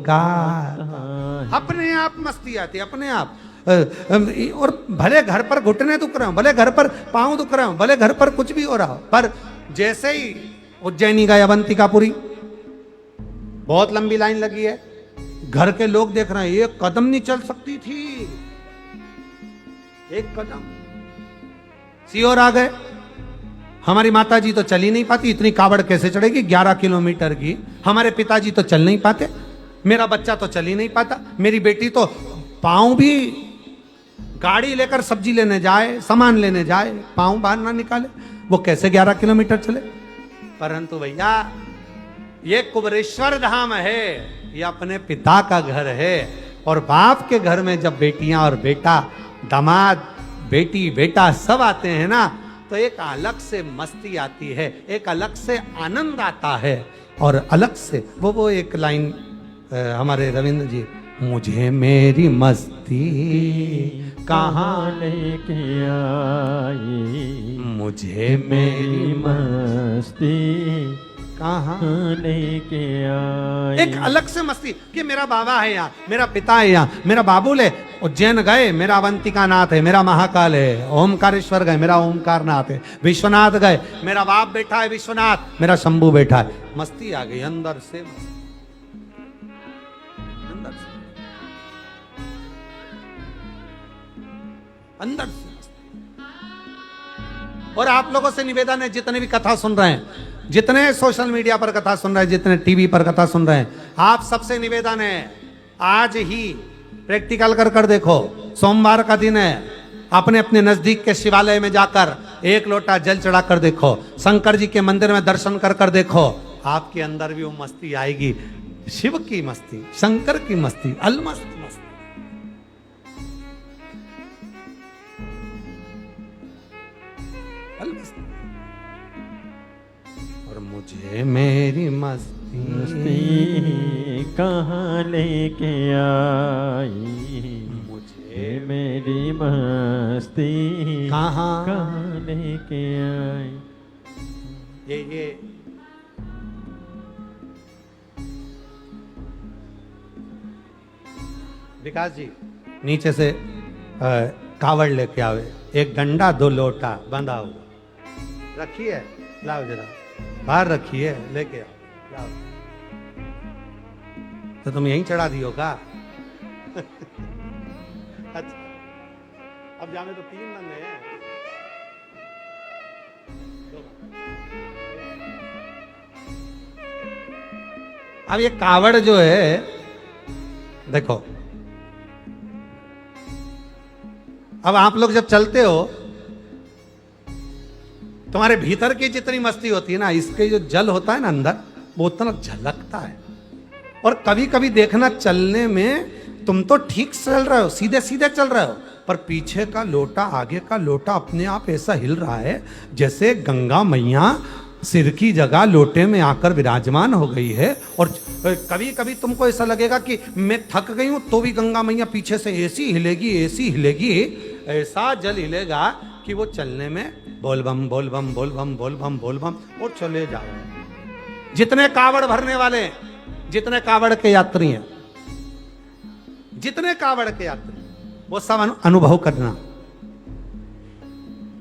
गाता अपने आप मस्ती आती है, अपने आप। और भले घर पर घुटने दुख रहे हो, भले घर पर पांव दुख रहे हो, भले घर पर कुछ भी हो रहा हो, पर जैसे ही उज्जैनी गए अवंतिकापुरी, बहुत लंबी लाइन लगी है, घर के लोग देख रहे हैं, एक कदम नहीं चल सकती थी, एक कदम। सीहोर आ गए, हमारी माता जी तो चल ही नहीं पाती, इतनी कावड़ कैसे चढ़ेगी 11 किलोमीटर की। हमारे पिताजी तो चल नहीं पाते, मेरा बच्चा तो चल ही नहीं पाता, मेरी बेटी तो पांव भी गाड़ी लेकर सब्जी लेने जाए, सामान लेने जाए, पांव बाहर ना निकाले, वो कैसे 11 किलोमीटर चले। परंतु भैया ये कुबरेश्वर धाम है, ये अपने पिता का घर है। और बाप के घर में जब बेटियां और बेटा, दामाद, बेटी, बेटा सब आते हैं ना, तो एक अलग से मस्ती आती है, एक अलग से आनंद आता है। और अलग से वो एक लाइन हमारे रविंद्र जी, मुझे मेरी मस्ती कहाँ लेके आई, मुझे मेरी मस्ती कहाँ लेके आई। एक अलग से मस्ती कि मेरा बाबा है यहाँ, मेरा पिता है यहाँ, मेरा बाबुल है, उज्जैन गए मेरा अवंतिका नाथ है, मेरा महाकाल है, ओमकारेश्वर गए मेरा ओमकार नाथ है, विश्वनाथ गए मेरा बाप बैठा है विश्वनाथ, मेरा शंभू बैठा है। मस्ती आ गई अंदर से, अंदर से, अंदर से। और आप लोगों से निवेदन है, जितने भी कथा सुन रहे हैं, जितने सोशल मीडिया पर कथा सुन रहे हैं, जितने टीवी पर कथा सुन रहे हैं, आप सबसे निवेदन है, आज ही प्रैक्टिकल कर देखो। सोमवार का दिन है, अपने अपने नजदीक के शिवालय में जाकर एक लोटा जल चढ़ा कर देखो, शंकर जी के मंदिर में दर्शन कर देखो, आपके अंदर भी वो मस्ती आएगी, शिव की मस्ती, शंकर की मस्ती, अलमस्त मस्ती। अलमस्त। और मुझे मेरी मस्ती कहाँ लेके आई, मुझे मेरी मस्ती कहाँ लेके आई। ये विकास जी नीचे से कावड़ लेके आवे, एक डंडा 2 लोटा बंधा हुआ रखिए, लाओ जरा बाहर रखिए, लेके आओ, लाओ। तो तुम यहीं चढ़ा दियो का? अच्छा, अब जाने तो 3 बंदे हैं। अब ये कावड़ जो है, देखो अब आप लोग जब चलते हो, तुम्हारे भीतर की जितनी मस्ती होती है ना, इसके जो जल होता है ना अंदर, वो उतना झलकता है। और कभी कभी देखना, चलने में तुम तो ठीक चल रहे हो, सीधे सीधे चल रहे हो, पर पीछे का लोटा, आगे का लोटा अपने आप ऐसा हिल रहा है जैसे गंगा मैया सिर की जगह लोटे में आकर विराजमान हो गई है। और कभी कभी तुमको ऐसा लगेगा कि मैं थक गई हूं, तो भी गंगा मैया पीछे से ऐसी हिलेगी, ऐसी हिलेगी, ऐसा जल हिलेगा कि वो चलने में बोल बम बोल बम बोल बम बोल बम बोल बम और चले जाओ। जितने कावड़ भरने वाले, जितने कावड़ के यात्री हैं, जितने कावड़ के यात्री, वो सब अनुभव करना।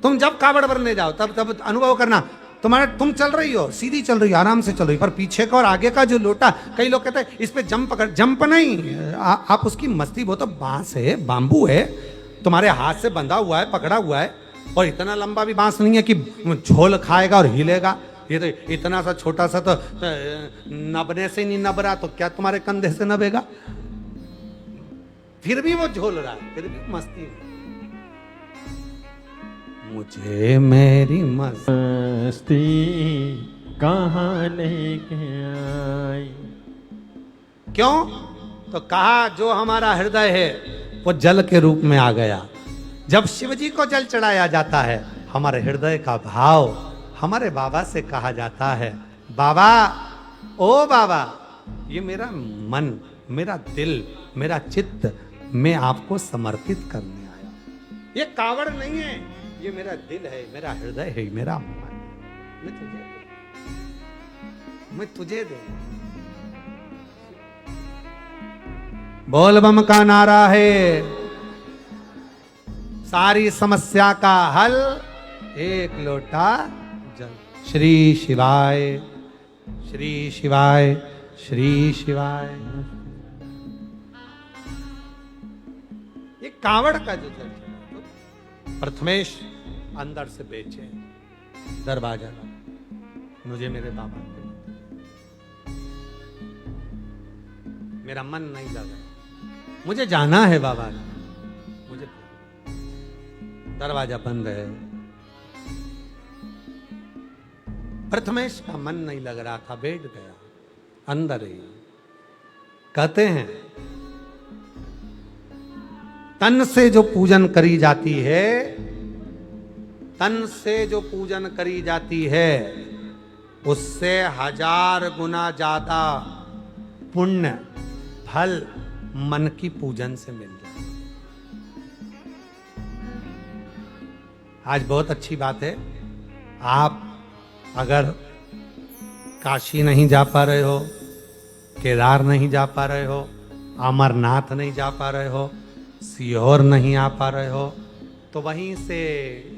तुम जब कावड़ भरने जाओ तब अनुभव करना, तुम चल रही हो, सीधी चल रही हो, आराम से चल रही हो, पर पीछे का और आगे का जो लोटा, कई लोग कहते हैं इस पे जंप कर, जंप नहीं, आप उसकी मस्ती, वो तो बांस है, बांबू है, तुम्हारे हाथ से बंधा हुआ है, पकड़ा हुआ है, और इतना लंबा भी बांस नहीं है कि झोल खाएगा और हिलेगा। ये तो इतना सा छोटा सा, तो नबने से नहीं नब रहा, तो क्या तुम्हारे कंधे से नबेगा? फिर भी वो झोल रहा है, फिर भी मस्ती है। मुझे मेरी मस्ती कहाँ लेके आई। क्यों? तो कहा जो हमारा हृदय है वो जल के रूप में आ गया। जब शिव जी को जल चढ़ाया जाता है, हमारे हृदय का भाव हमारे बाबा से कहा जाता है, बाबा, ओ बाबा, ये मेरा मन, मेरा दिल, मेरा चित्त, मैं आपको समर्पित करने आया। ये कावड़ नहीं है, ये मेरा दिल है, मेरा हृदय है, मेरा मन, मैं तुझे दे। बोल बम का नारा है, सारी समस्या का हल एक लोटा जल। श्री शिवाय, श्री शिवाय, श्री शिवाय। ये कांवड़ का जो जल है, प्रथमेश अंदर से बेचे दरवाजा ला, मुझे मेरे बाबा के मेरा मन नहीं लगा, मुझे जाना है बाबा, मुझे दरवाजा बंद है। प्रथमेश का मन नहीं लग रहा था, बैठ गया अंदर ही। कहते हैं तन से जो पूजन करी जाती है, तन से जो पूजन करी जाती है, उससे 1000 गुना ज्यादा पुण्य फल मन की पूजन से मिल जाए। आज बहुत अच्छी बात है, आप अगर काशी नहीं जा पा रहे हो, केदार नहीं जा पा रहे हो, अमरनाथ नहीं जा पा रहे हो, सीहोर नहीं आ पा रहे हो, तो वहीं से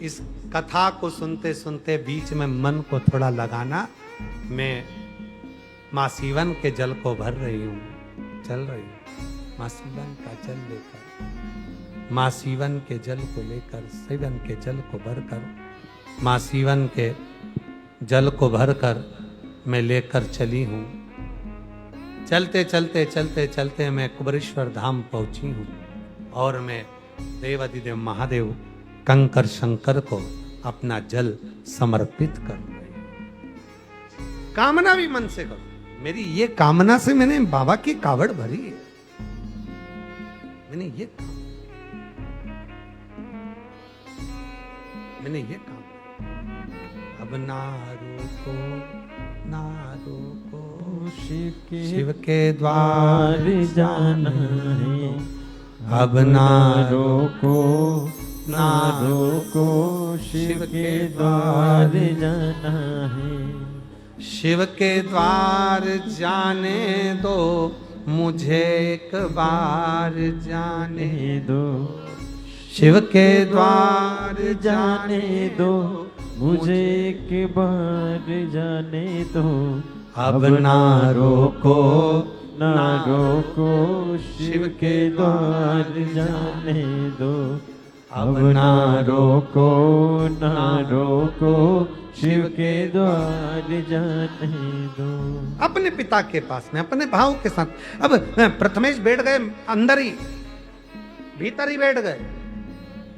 इस कथा को सुनते सुनते बीच में मन को थोड़ा लगाना। मैं माँ सीवन के जल को भर रही हूँ, चल रही हूँ माँ सीवन का जल लेकर, माँ सीवन के जल को लेकर, सीवन के जल को भरकर, माँ सीवन के जल को भरकर मैं लेकर चली हूँ। चलते चलते चलते चलते मैं कुबरेश्वर धाम पहुंची हूँ और मैं देवाधिदेव महादेव कंकर शंकर को अपना जल समर्पित कर रही हूं। कामना भी मन से करो, मेरी ये कामना से मैंने बाबा की कावड़ भरी है। मैंने ये काम अब ना रोको, ना रोको, शिव के द्वार जाना है, अब ना रोको, ना रोको, शिव के द्वार जाना है। शिव के द्वार जाने दो, मुझे एक बार जाने दो, शिव के द्वार जाने दो, मुझे एक बार जाने दो। अब ना रोको, ना रोको, शिव के द्वार जाने दो। अब ना रोको, ना रोको, शिव के द्वार जाने दो। अपने पिता के पास में, अपने भाव के साथ। अब प्रथमेश बैठ गए अंदर ही, भीतर ही बैठ गए,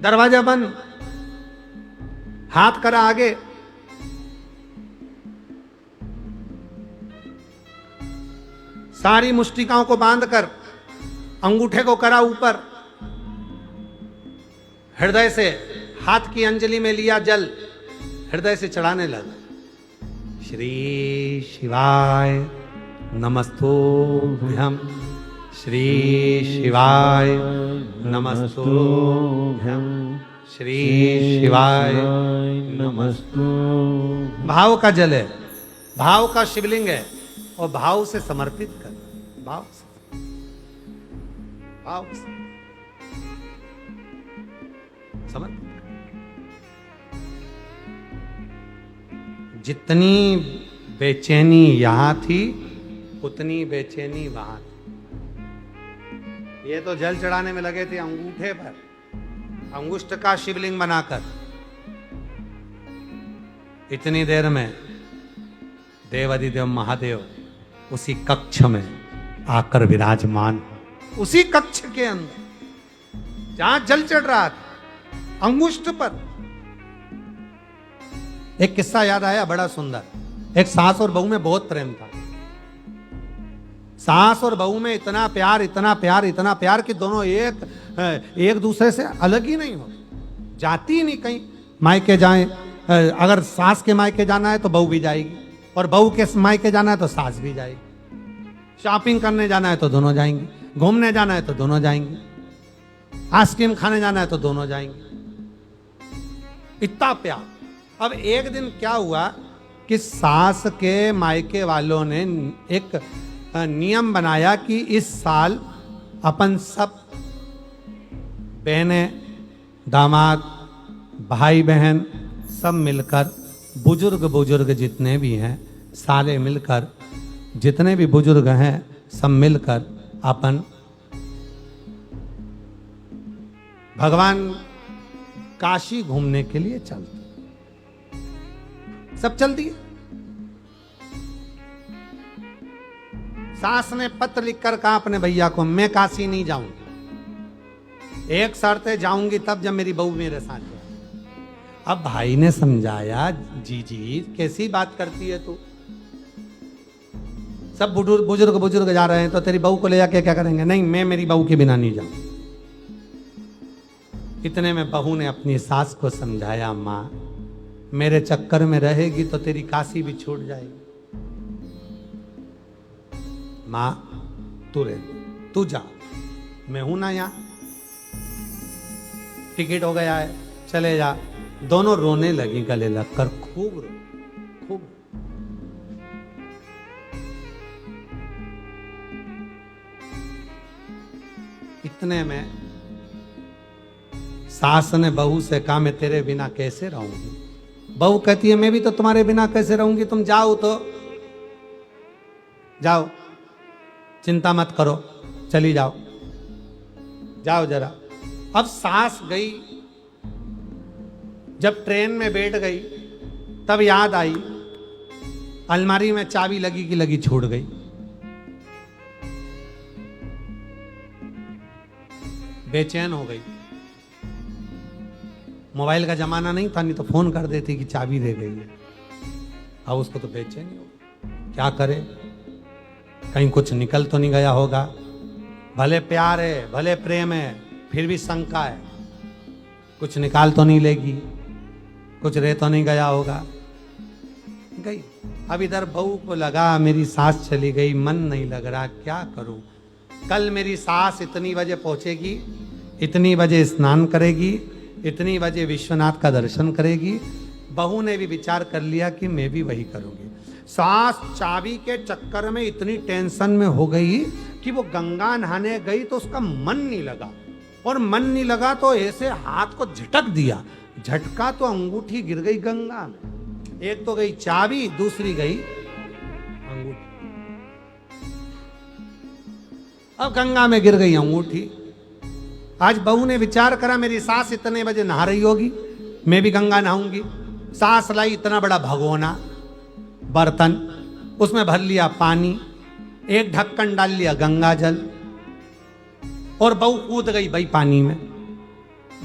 दरवाजा बंद, हाथ करा आगे, सारी मुष्टिकाओं को बांधकर अंगूठे को करा ऊपर, हृदय से हाथ की अंजलि में लिया जल, हृदय से चढ़ाने लगा। श्री शिवाय नमस्तुभ्यं, श्री शिवाय नमस्तुभ्यं, श्री शिवाय नमस्तुभ्यं। भाव का जल है, भाव का शिवलिंग है, और भाव से समर्पित कर, भाव से, भाव से समर्पित कर। जितनी बेचैनी यहां थी, उतनी बेचैनी वहां थी। ये तो जल चढ़ाने में लगे थे अंगूठे पर, अंगुष्ठ का शिवलिंग बनाकर। इतनी देर में देवाधिदेव महादेव उसी कक्ष में आकर विराजमान, उसी कक्ष के अंदर जहां जल चढ़ रहा था अंगुष्ठ पर। एक किस्सा याद आया बड़ा सुंदर। एक सास और बहू में बहुत प्रेम था। सास और बहू में इतना प्यार, इतना प्यार, इतना प्यार कि दोनों एक दूसरे से अलग ही नहीं हो, जाती ही नहीं कहीं। मायके जाएं, अगर सास के मायके जाना है तो बहू भी जाएगी, और बहू के मायके जाना है तो सास भी जाएगी। शॉपिंग करने जाना है तो दोनों जाएंगी, घूमने जाना है तो दोनों जाएंगी, आइसक्रीम खाने जाना है तो दोनों जाएंगी। इतना प्यार। अब एक दिन क्या हुआ कि सास के मायके वालों ने एक नियम बनाया कि इस साल अपन सब बहनें, दामाद, भाई बहन सब मिलकर, बुजुर्ग बुजुर्ग जितने भी हैं सारे मिलकर, जितने भी बुजुर्ग हैं सब मिलकर अपन भगवान काशी घूमने के लिए चलते। सब चल दिए। सास ने पत्र लिखकर कहा अपने भैया को, मैं काशी नहीं जाऊंगी, एक शर्त है, जाऊंगी तब जब मेरी बहू मेरे साथ जाए। अब भाई ने समझाया, जी कैसी बात करती है तू, सब बुजुर्ग जा रहे हैं तो तेरी बहू को ले जाके क्या करेंगे? नहीं, मैं मेरी बहू के बिना नहीं जाऊं। इतने में बहू ने अपनी सास को समझाया, माँ मेरे चक्कर में रहेगी तो तेरी काशी भी छूट जाएगी। माँ तू रह, तू जा, मैं हूं ना यहां, टिकट हो गया है, चले जा। दोनों रोने लगी गले लगकर, खूब खूब। इतने में सास ने बहू से कहा, मैं तेरे बिना कैसे रहूंगी? बहू कहती है, मैं भी तो तुम्हारे बिना कैसे रहूंगी, तुम जाओ तो जाओ, चिंता मत करो, चली जाओ, जाओ जरा। अब सास गई, जब ट्रेन में बैठ गई तब याद आई, अलमारी में चाबी लगी की लगी छूट गई। बेचैन हो गई। मोबाइल का जमाना नहीं था, नहीं तो फोन कर देती कि चाबी दे गई है। अब उसको तो बेचैनी हो, क्या करे, कहीं कुछ निकल तो नहीं गया होगा। भले प्यार है, भले प्रेम है, फिर भी शंका है, कुछ निकाल तो नहीं लेगी, कुछ रह तो नहीं गया होगा। गई। अब इधर बहू को लगा मेरी सास चली गई, मन नहीं लग रहा, क्या करूं? कल मेरी सास इतनी बजे पहुंचेगी, इतनी बजे स्नान करेगी, इतनी बजे विश्वनाथ का दर्शन करेगी। बहू ने भी विचार कर लिया कि मैं भी वही करूंगी। सास चाबी के चक्कर में इतनी टेंशन में हो गई कि वो गंगा नहाने गई तो उसका मन नहीं लगा, और मन नहीं लगा तो ऐसे हाथ को झटक दिया, झटका तो अंगूठी गिर गई गंगा में। एक तो गई चाबी, दूसरी गई अंगूठी। अब गंगा में गिर गई अंगूठी। आज बहू ने विचार करा, मेरी सास इतने बजे नहा रही होगी, मैं भी गंगा नहाऊंगी। सास लाई इतना बड़ा भगोना, बर्तन, उसमें भर लिया पानी, एक ढक्कन डाल लिया गंगा जल, और बहू कूद गई भाई पानी में,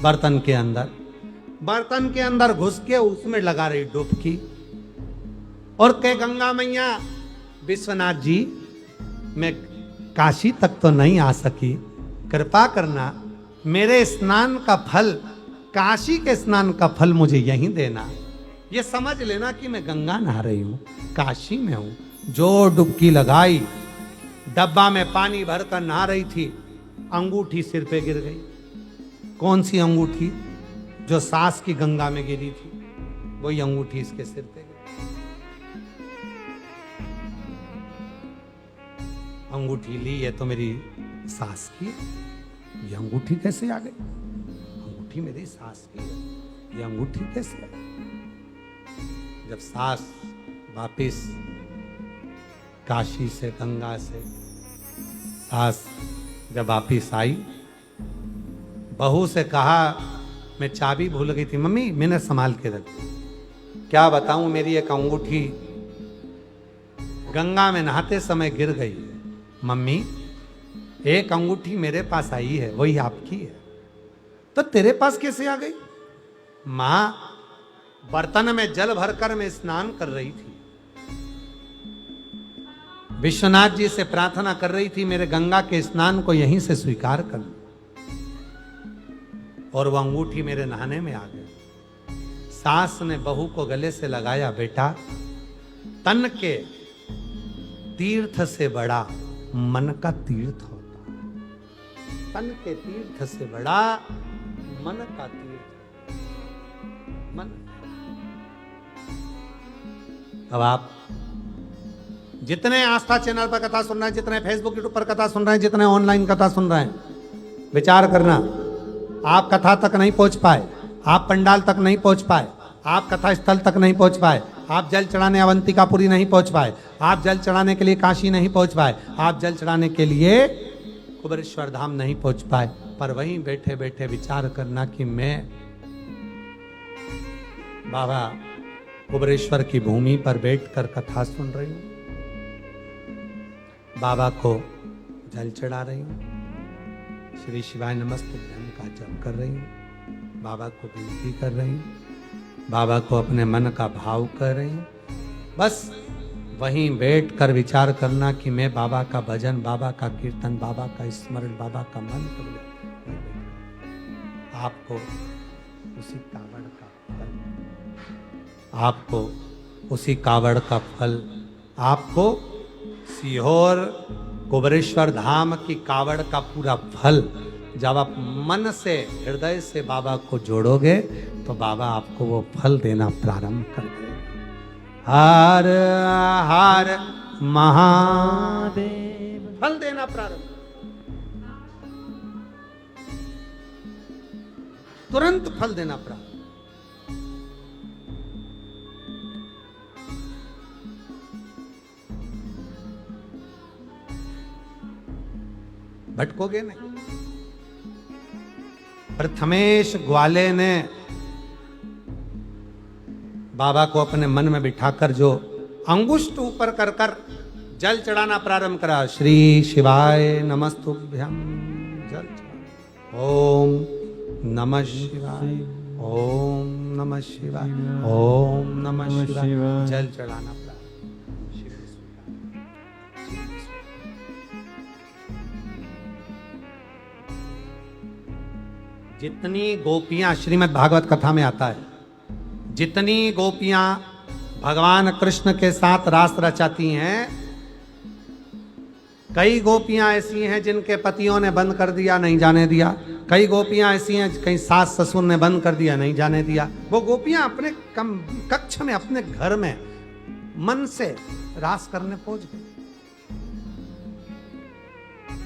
बर्तन के अंदर। बर्तन के अंदर घुस के उसमें लगा रही डुबकी, और कहे, गंगा मैया, विश्वनाथ जी, मैं काशी तक तो नहीं आ सकी, कृपा करना, मेरे स्नान का फल, काशी के स्नान का फल मुझे यहीं देना। ये समझ लेना कि मैं गंगा नहा रही हूं, काशी में हूं। जो डुबकी लगाई, डब्बा में पानी भरकर नहा रही थी, अंगूठी सिर पे गिर गई। कौन सी अंगूठी? जो सास की गंगा में गिरी थी, वही अंगूठी इसके सिर पे गिरी। अंगूठी ली, ये तो मेरी सास की है, ये अंगूठी कैसे आ गई? अंगूठी मेरी सास की है, ये अंगूठी कैसे आई? जब सास वापिस काशी से, गंगा से सास जब वापिस आई, बहू से कहा, मैं चाबी भूल गई थी मम्मी, मैंने संभाल के रखी। क्या बताऊं, मेरी एक अंगूठी गंगा में नहाते समय गिर गई है। मम्मी, एक अंगूठी मेरे पास आई है, वही आपकी है। तो तेरे पास कैसे आ गई? मां, बर्तन में जल भरकर मैं स्नान कर रही थी, विश्वनाथ जी से प्रार्थना कर रही थी, मेरे गंगा के स्नान को यहीं से स्वीकार कर, और वह अंगूठी मेरे नहाने में आ गई। सास ने बहू को गले से लगाया, बेटा, तन के तीर्थ से बड़ा मन का तीर्थ होता है। तन के तीर्थ से बड़ा मन का तीर्थ। मन। अब आप जितने आस्था चैनल पर कथा सुन रहे हैं, जितने फेसबुक यूट्यूब पर कथा सुन रहे हैं, जितने ऑनलाइन कथा सुन रहे हैं, विचार करना, आप कथा तक नहीं पहुंच पाए, आप पंडाल तक नहीं पहुंच पाए, आप कथा स्थल तक नहीं पहुंच पाए, आप जल चढ़ाने अवंतिकापुरी नहीं पहुंच पाए, आप जल चढ़ाने के लिए काशी नहीं पहुंच पाए, आप जल चढ़ाने के लिए कुबेरेश्वर धाम नहीं पहुंच पाए, पर वहीं बैठे बैठे विचार करना कि मैं बाबा कुबेरेश्वर की भूमि पर बैठकर कथा सुन रही हूं, बाबा को जल चढ़ा रही हूं, श्री शिवाय नमस्तुभ्यं का जप कर रही हूं, बाबा को विनती कर रही हूं, बाबा को अपने मन का भाव कर रही हूं। बस वहीं बैठकर विचार करना कि मैं बाबा का भजन, बाबा का कीर्तन, बाबा का स्मरण, बाबा का मंत्र, आपको उसी कावड़ का फल, आपको उसी कावड़ का फल, आपको सीहोर कुबेरेश्वर धाम की कावड़ का पूरा फल, जब आप मन से हृदय से बाबा को जोड़ोगे तो बाबा आपको वो फल देना प्रारंभ कर देगा। हर हर महादेव, फल देना प्रारंभ, तुरंत फल देना प्रारंभ। भटकोगे नहीं। प्रथमेश ग्वाले ने बाबा को अपने मन में बिठाकर जो अंगुष्ठ ऊपर कर कर जल चढ़ाना प्रारंभ करा, श्री शिवाय नमस्तुभ्यं जल चढ़ा, ओम नमः शिवाय, ओम नमः शिवाय, ओम नमः शिवाय, जल चढ़ाना प्रारंभ। जितनी गोपियां, श्रीमद् भागवत कथा में आता है, जितनी गोपियां भगवान कृष्ण के साथ रास रचाती हैं, कई गोपियां ऐसी हैं जिनके पतियों ने बंद कर दिया, नहीं जाने दिया। कई गोपियां ऐसी हैं कहीं सास ससुर ने बंद कर दिया, नहीं जाने दिया। वो गोपियां अपने कक्ष में, अपने घर में मन से रास करने पहुंच गई,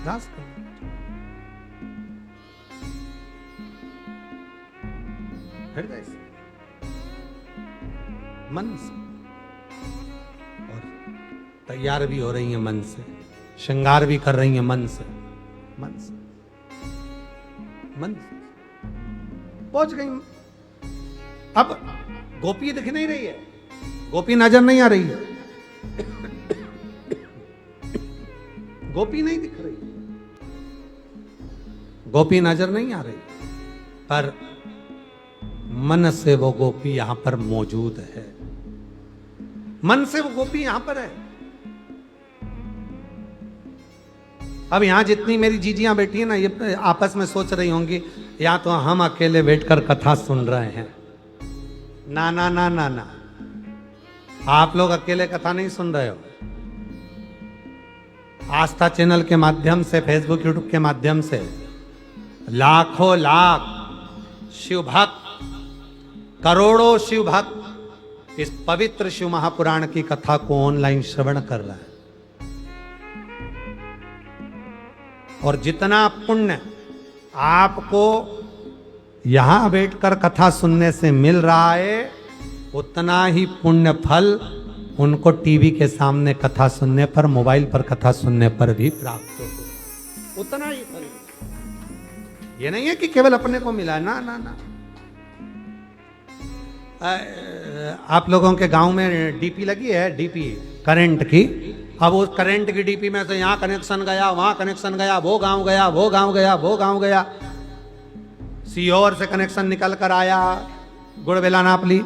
रास करने हृदय से, मन से, और तैयार भी हो रही हैं मन से, श्रृंगार भी कर रही हैं मन से, मन से, मन से पहुंच गई। अब गोपी दिख नहीं रही है, गोपी नजर नहीं आ रही है, गोपी नहीं दिख रही, गोपी नजर नहीं आ रही, पर मन से वो गोपी यहां पर मौजूद है, मन से वो गोपी यहां पर है। अब यहां जितनी मेरी जीजियां बैठी है ना, ये आपस में सोच रही होंगी या तो हम अकेले बैठकर कथा सुन रहे हैं। ना ना ना ना ना, आप लोग अकेले कथा नहीं सुन रहे हो। आस्था चैनल के माध्यम से, फेसबुक यूट्यूब के माध्यम से लाखों लाख शिव भक्त, करोड़ों शिव भक्त इस पवित्र शिव महापुराण की कथा को ऑनलाइन श्रवण कर रहा है। और जितना पुण्य आपको यहां बैठकर कथा सुनने से मिल रहा है, उतना ही पुण्य फल उनको टीवी के सामने कथा सुनने पर, मोबाइल पर कथा सुनने पर भी प्राप्त हो, उतना ही फल। ये नहीं है कि केवल अपने को मिला, ना ना ना। आप लोगों के गांव में डीपी लगी है, डीपी करंट की। अब उस करंट की डीपी में से यहाँ कनेक्शन गया, वहां कनेक्शन गया, वो गांव गया, वो गांव गया, वो गांव गया, सीहोर से कनेक्शन निकल कर आया गुड़बेला नापली,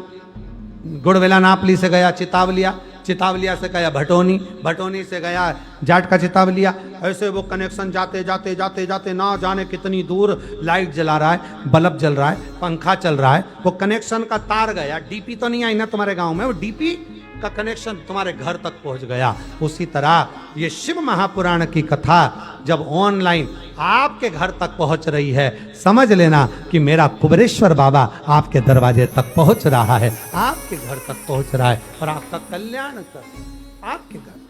गुड़बेला नापली से गया चितावलिया, चितावलिया से गया भटोनी, भटोनी से गया जाट का चितावलिया। ऐसे वो कनेक्शन जाते जाते जाते जाते ना जाने कितनी दूर लाइट जला रहा है, बल्ब जल रहा है, पंखा चल रहा है। वो कनेक्शन का तार गया, डीपी तो नहीं आई ना तुम्हारे गांव में, वो डीपी का कनेक्शन तुम्हारे घर तक पहुंच गया। उसी तरह ये शिव महापुराण की कथा जब ऑनलाइन आपके घर तक पहुंच रही है, समझ लेना कि मेरा कुबेरेश्वर बाबा आपके दरवाजे तक पहुंच रहा है, आपके घर तक पहुंच रहा है और आपका कल्याण कर आपके घर।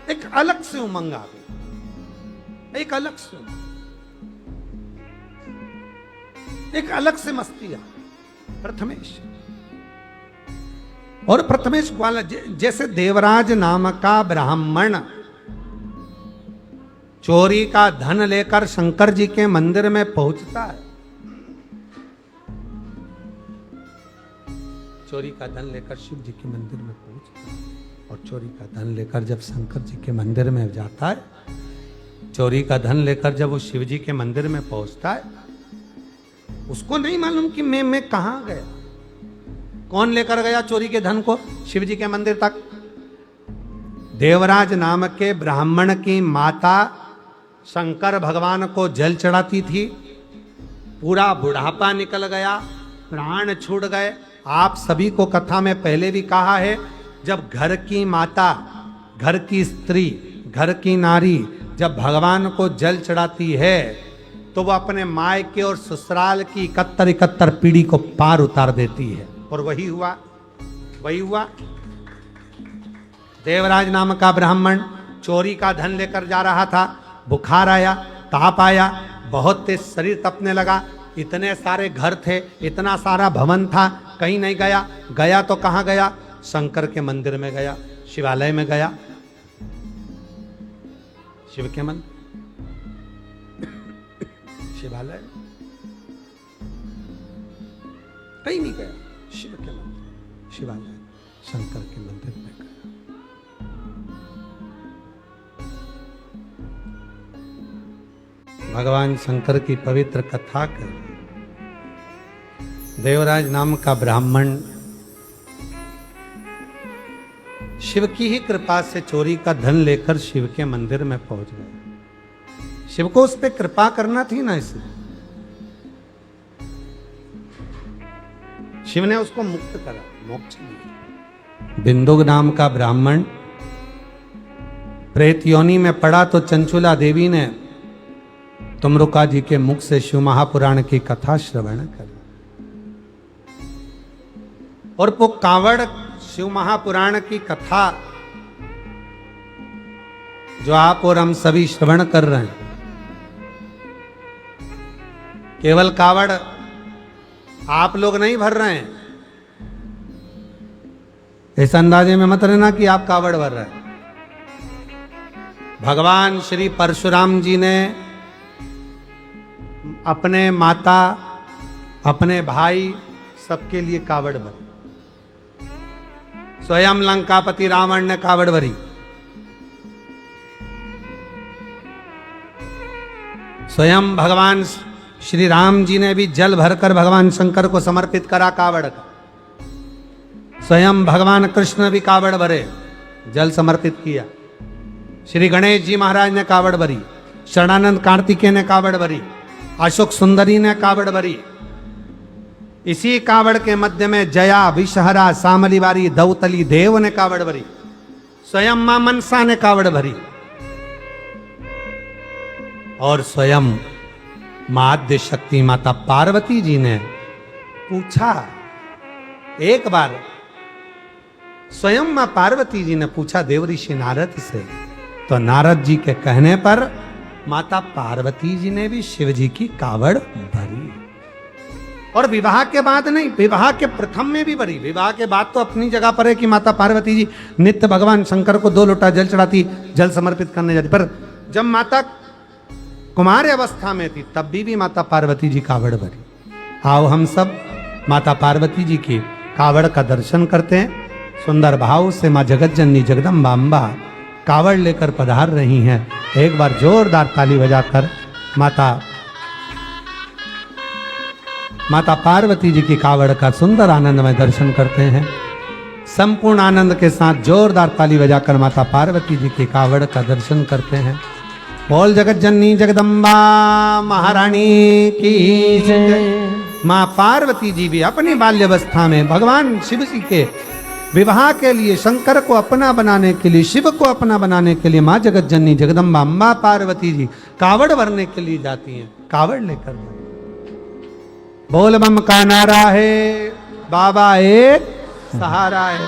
एक अलग से उमंग आ गई, एक अलग से उमंग, एक अलग से मस्ती आ गई। प्रथमेश और प्रथमेश ग्वाला, जैसे देवराज नाम का ब्राह्मण चोरी का धन लेकर शंकर जी के मंदिर में पहुंचता है, चोरी का धन लेकर शिव जी के मंदिर में पहुंचता है, और चोरी का धन लेकर जब शंकर जी के मंदिर में जाता है, चोरी का धन लेकर जब वो शिव जी के मंदिर में पहुंचता है, उसको नहीं मालूम कि मैं कहां गया, कौन लेकर गया चोरी के धन को शिव जी के मंदिर तक। देवराज नाम के ब्राह्मण की माता शंकर भगवान को जल चढ़ाती थी, पूरा बुढ़ापा निकल गया, प्राण छूट गए। आप सभी को कथा में पहले भी कहा है, जब घर की माता, घर की स्त्री, घर की नारी जब भगवान को जल चढ़ाती है तो वह अपने मायके और ससुराल की 71 पीढ़ी को पार उतार देती है। और वही हुआ, वही हुआ। देवराज नाम का ब्राह्मण चोरी का धन लेकर जा रहा था, बुखार आया, ताप आया, बहुत तेज शरीर तपने लगा, इतने सारे घर थे, इतना सारा भवन था, कहीं नहीं गया। गया तो कहाँ गया? शंकर के मंदिर में गया, शिवालय में गया, शिव के मंदिर, शिवालय, कहीं नहीं गया, शिव के मंदिर, शिवालय, शंकर के मंदिर में गया। भगवान शंकर की पवित्र कथा कर, देवराज नाम का ब्राह्मण शिव की ही कृपा से चोरी का धन लेकर शिव के मंदिर में पहुंच गया। शिव को उस पर कृपा करना थी ना, इसलिए शिव ने उसको मुक्त करा, मोक्ष दिया। बिंदुक नाम का ब्राह्मण प्रेत योनि में पड़ा तो चंचुला देवी ने तुमरुका जी के मुख से शिव महापुराण की कथा श्रवण कर, और वो कांवड़ शिव महापुराण की कथा जो आप और हम सभी श्रवण कर रहे हैं, केवल कावड़ आप लोग नहीं भर रहे हैं, इस अंदाजे में मत रहना कि आप कावड़ भर रहे हैं। भगवान श्री परशुराम जी ने अपने माता, अपने भाई, सबके लिए कावड़ भरी। स्वयं लंकापति रावण ने कावड़ भरी, स्वयं भगवान श्री राम जी ने भी जल भरकर भगवान शंकर को समर्पित करा कावड़ का। स्वयं भगवान कृष्ण भी कावड़ भरे, जल समर्पित किया। श्री गणेश जी महाराज ने कावड़ भरी, शरणानंद कार्तिकेय ने कावड़ भरी, अशोक सुंदरी ने कावड़ भरी। इसी कावड़ के मध्य में जया, विषहरा, सामलीवारी, दौतली देव ने कावड़ भरी, स्वयं मां मनसा ने कावड़ भरी, और स्वयं माध्य शक्ति माता पार्वती जी ने पूछा, एक बार स्वयं मां पार्वती जी ने पूछा देवऋषि नारद से, तो नारद जी के कहने पर माता पार्वती जी ने भी शिव जी की कावड़ भरी। और विवाह के बाद नहीं, विवाह के प्रथम में भी भरी। विवाह के बाद तो अपनी जगह पर है कि माता पार्वती जी नित्य भगवान शंकर को 2 लोटा जल चढ़ाती, जल समर्पित करने जाती, पर जब माता कुमार अवस्था में थी तब भी माता पार्वती जी कावड़ भरी। आओ हम सब माता पार्वती जी की कावड़ का दर्शन करते हैं। सुंदर भाव से मां जगत जननी जगदम्बा अम्बा कावड़ लेकर पधार रही हैं। एक बार जोरदार ताली बजाकर माता पार्वती जी की कावड़ का सुंदर आनंदमय दर्शन करते हैं। संपूर्ण आनंद के साथ जोरदार ताली बजाकर माता पार्वती जी की कावड़ का दर्शन करते हैं। बोल जगत जननी जगदम्बा महारानी की जय। मां पार्वती जी भी अपनी बाल्यावस्था में भगवान शिव जी के विवाह के लिए, शंकर को अपना बनाने के लिए, शिव को अपना बनाने के लिए मां जगत जननी जगदम्बा अम्बा पार्वती जी कावड़ भरने के लिए जाती हैं। कावड़ लेकर बोल बम का नारा है, बाबा एक सहारा है।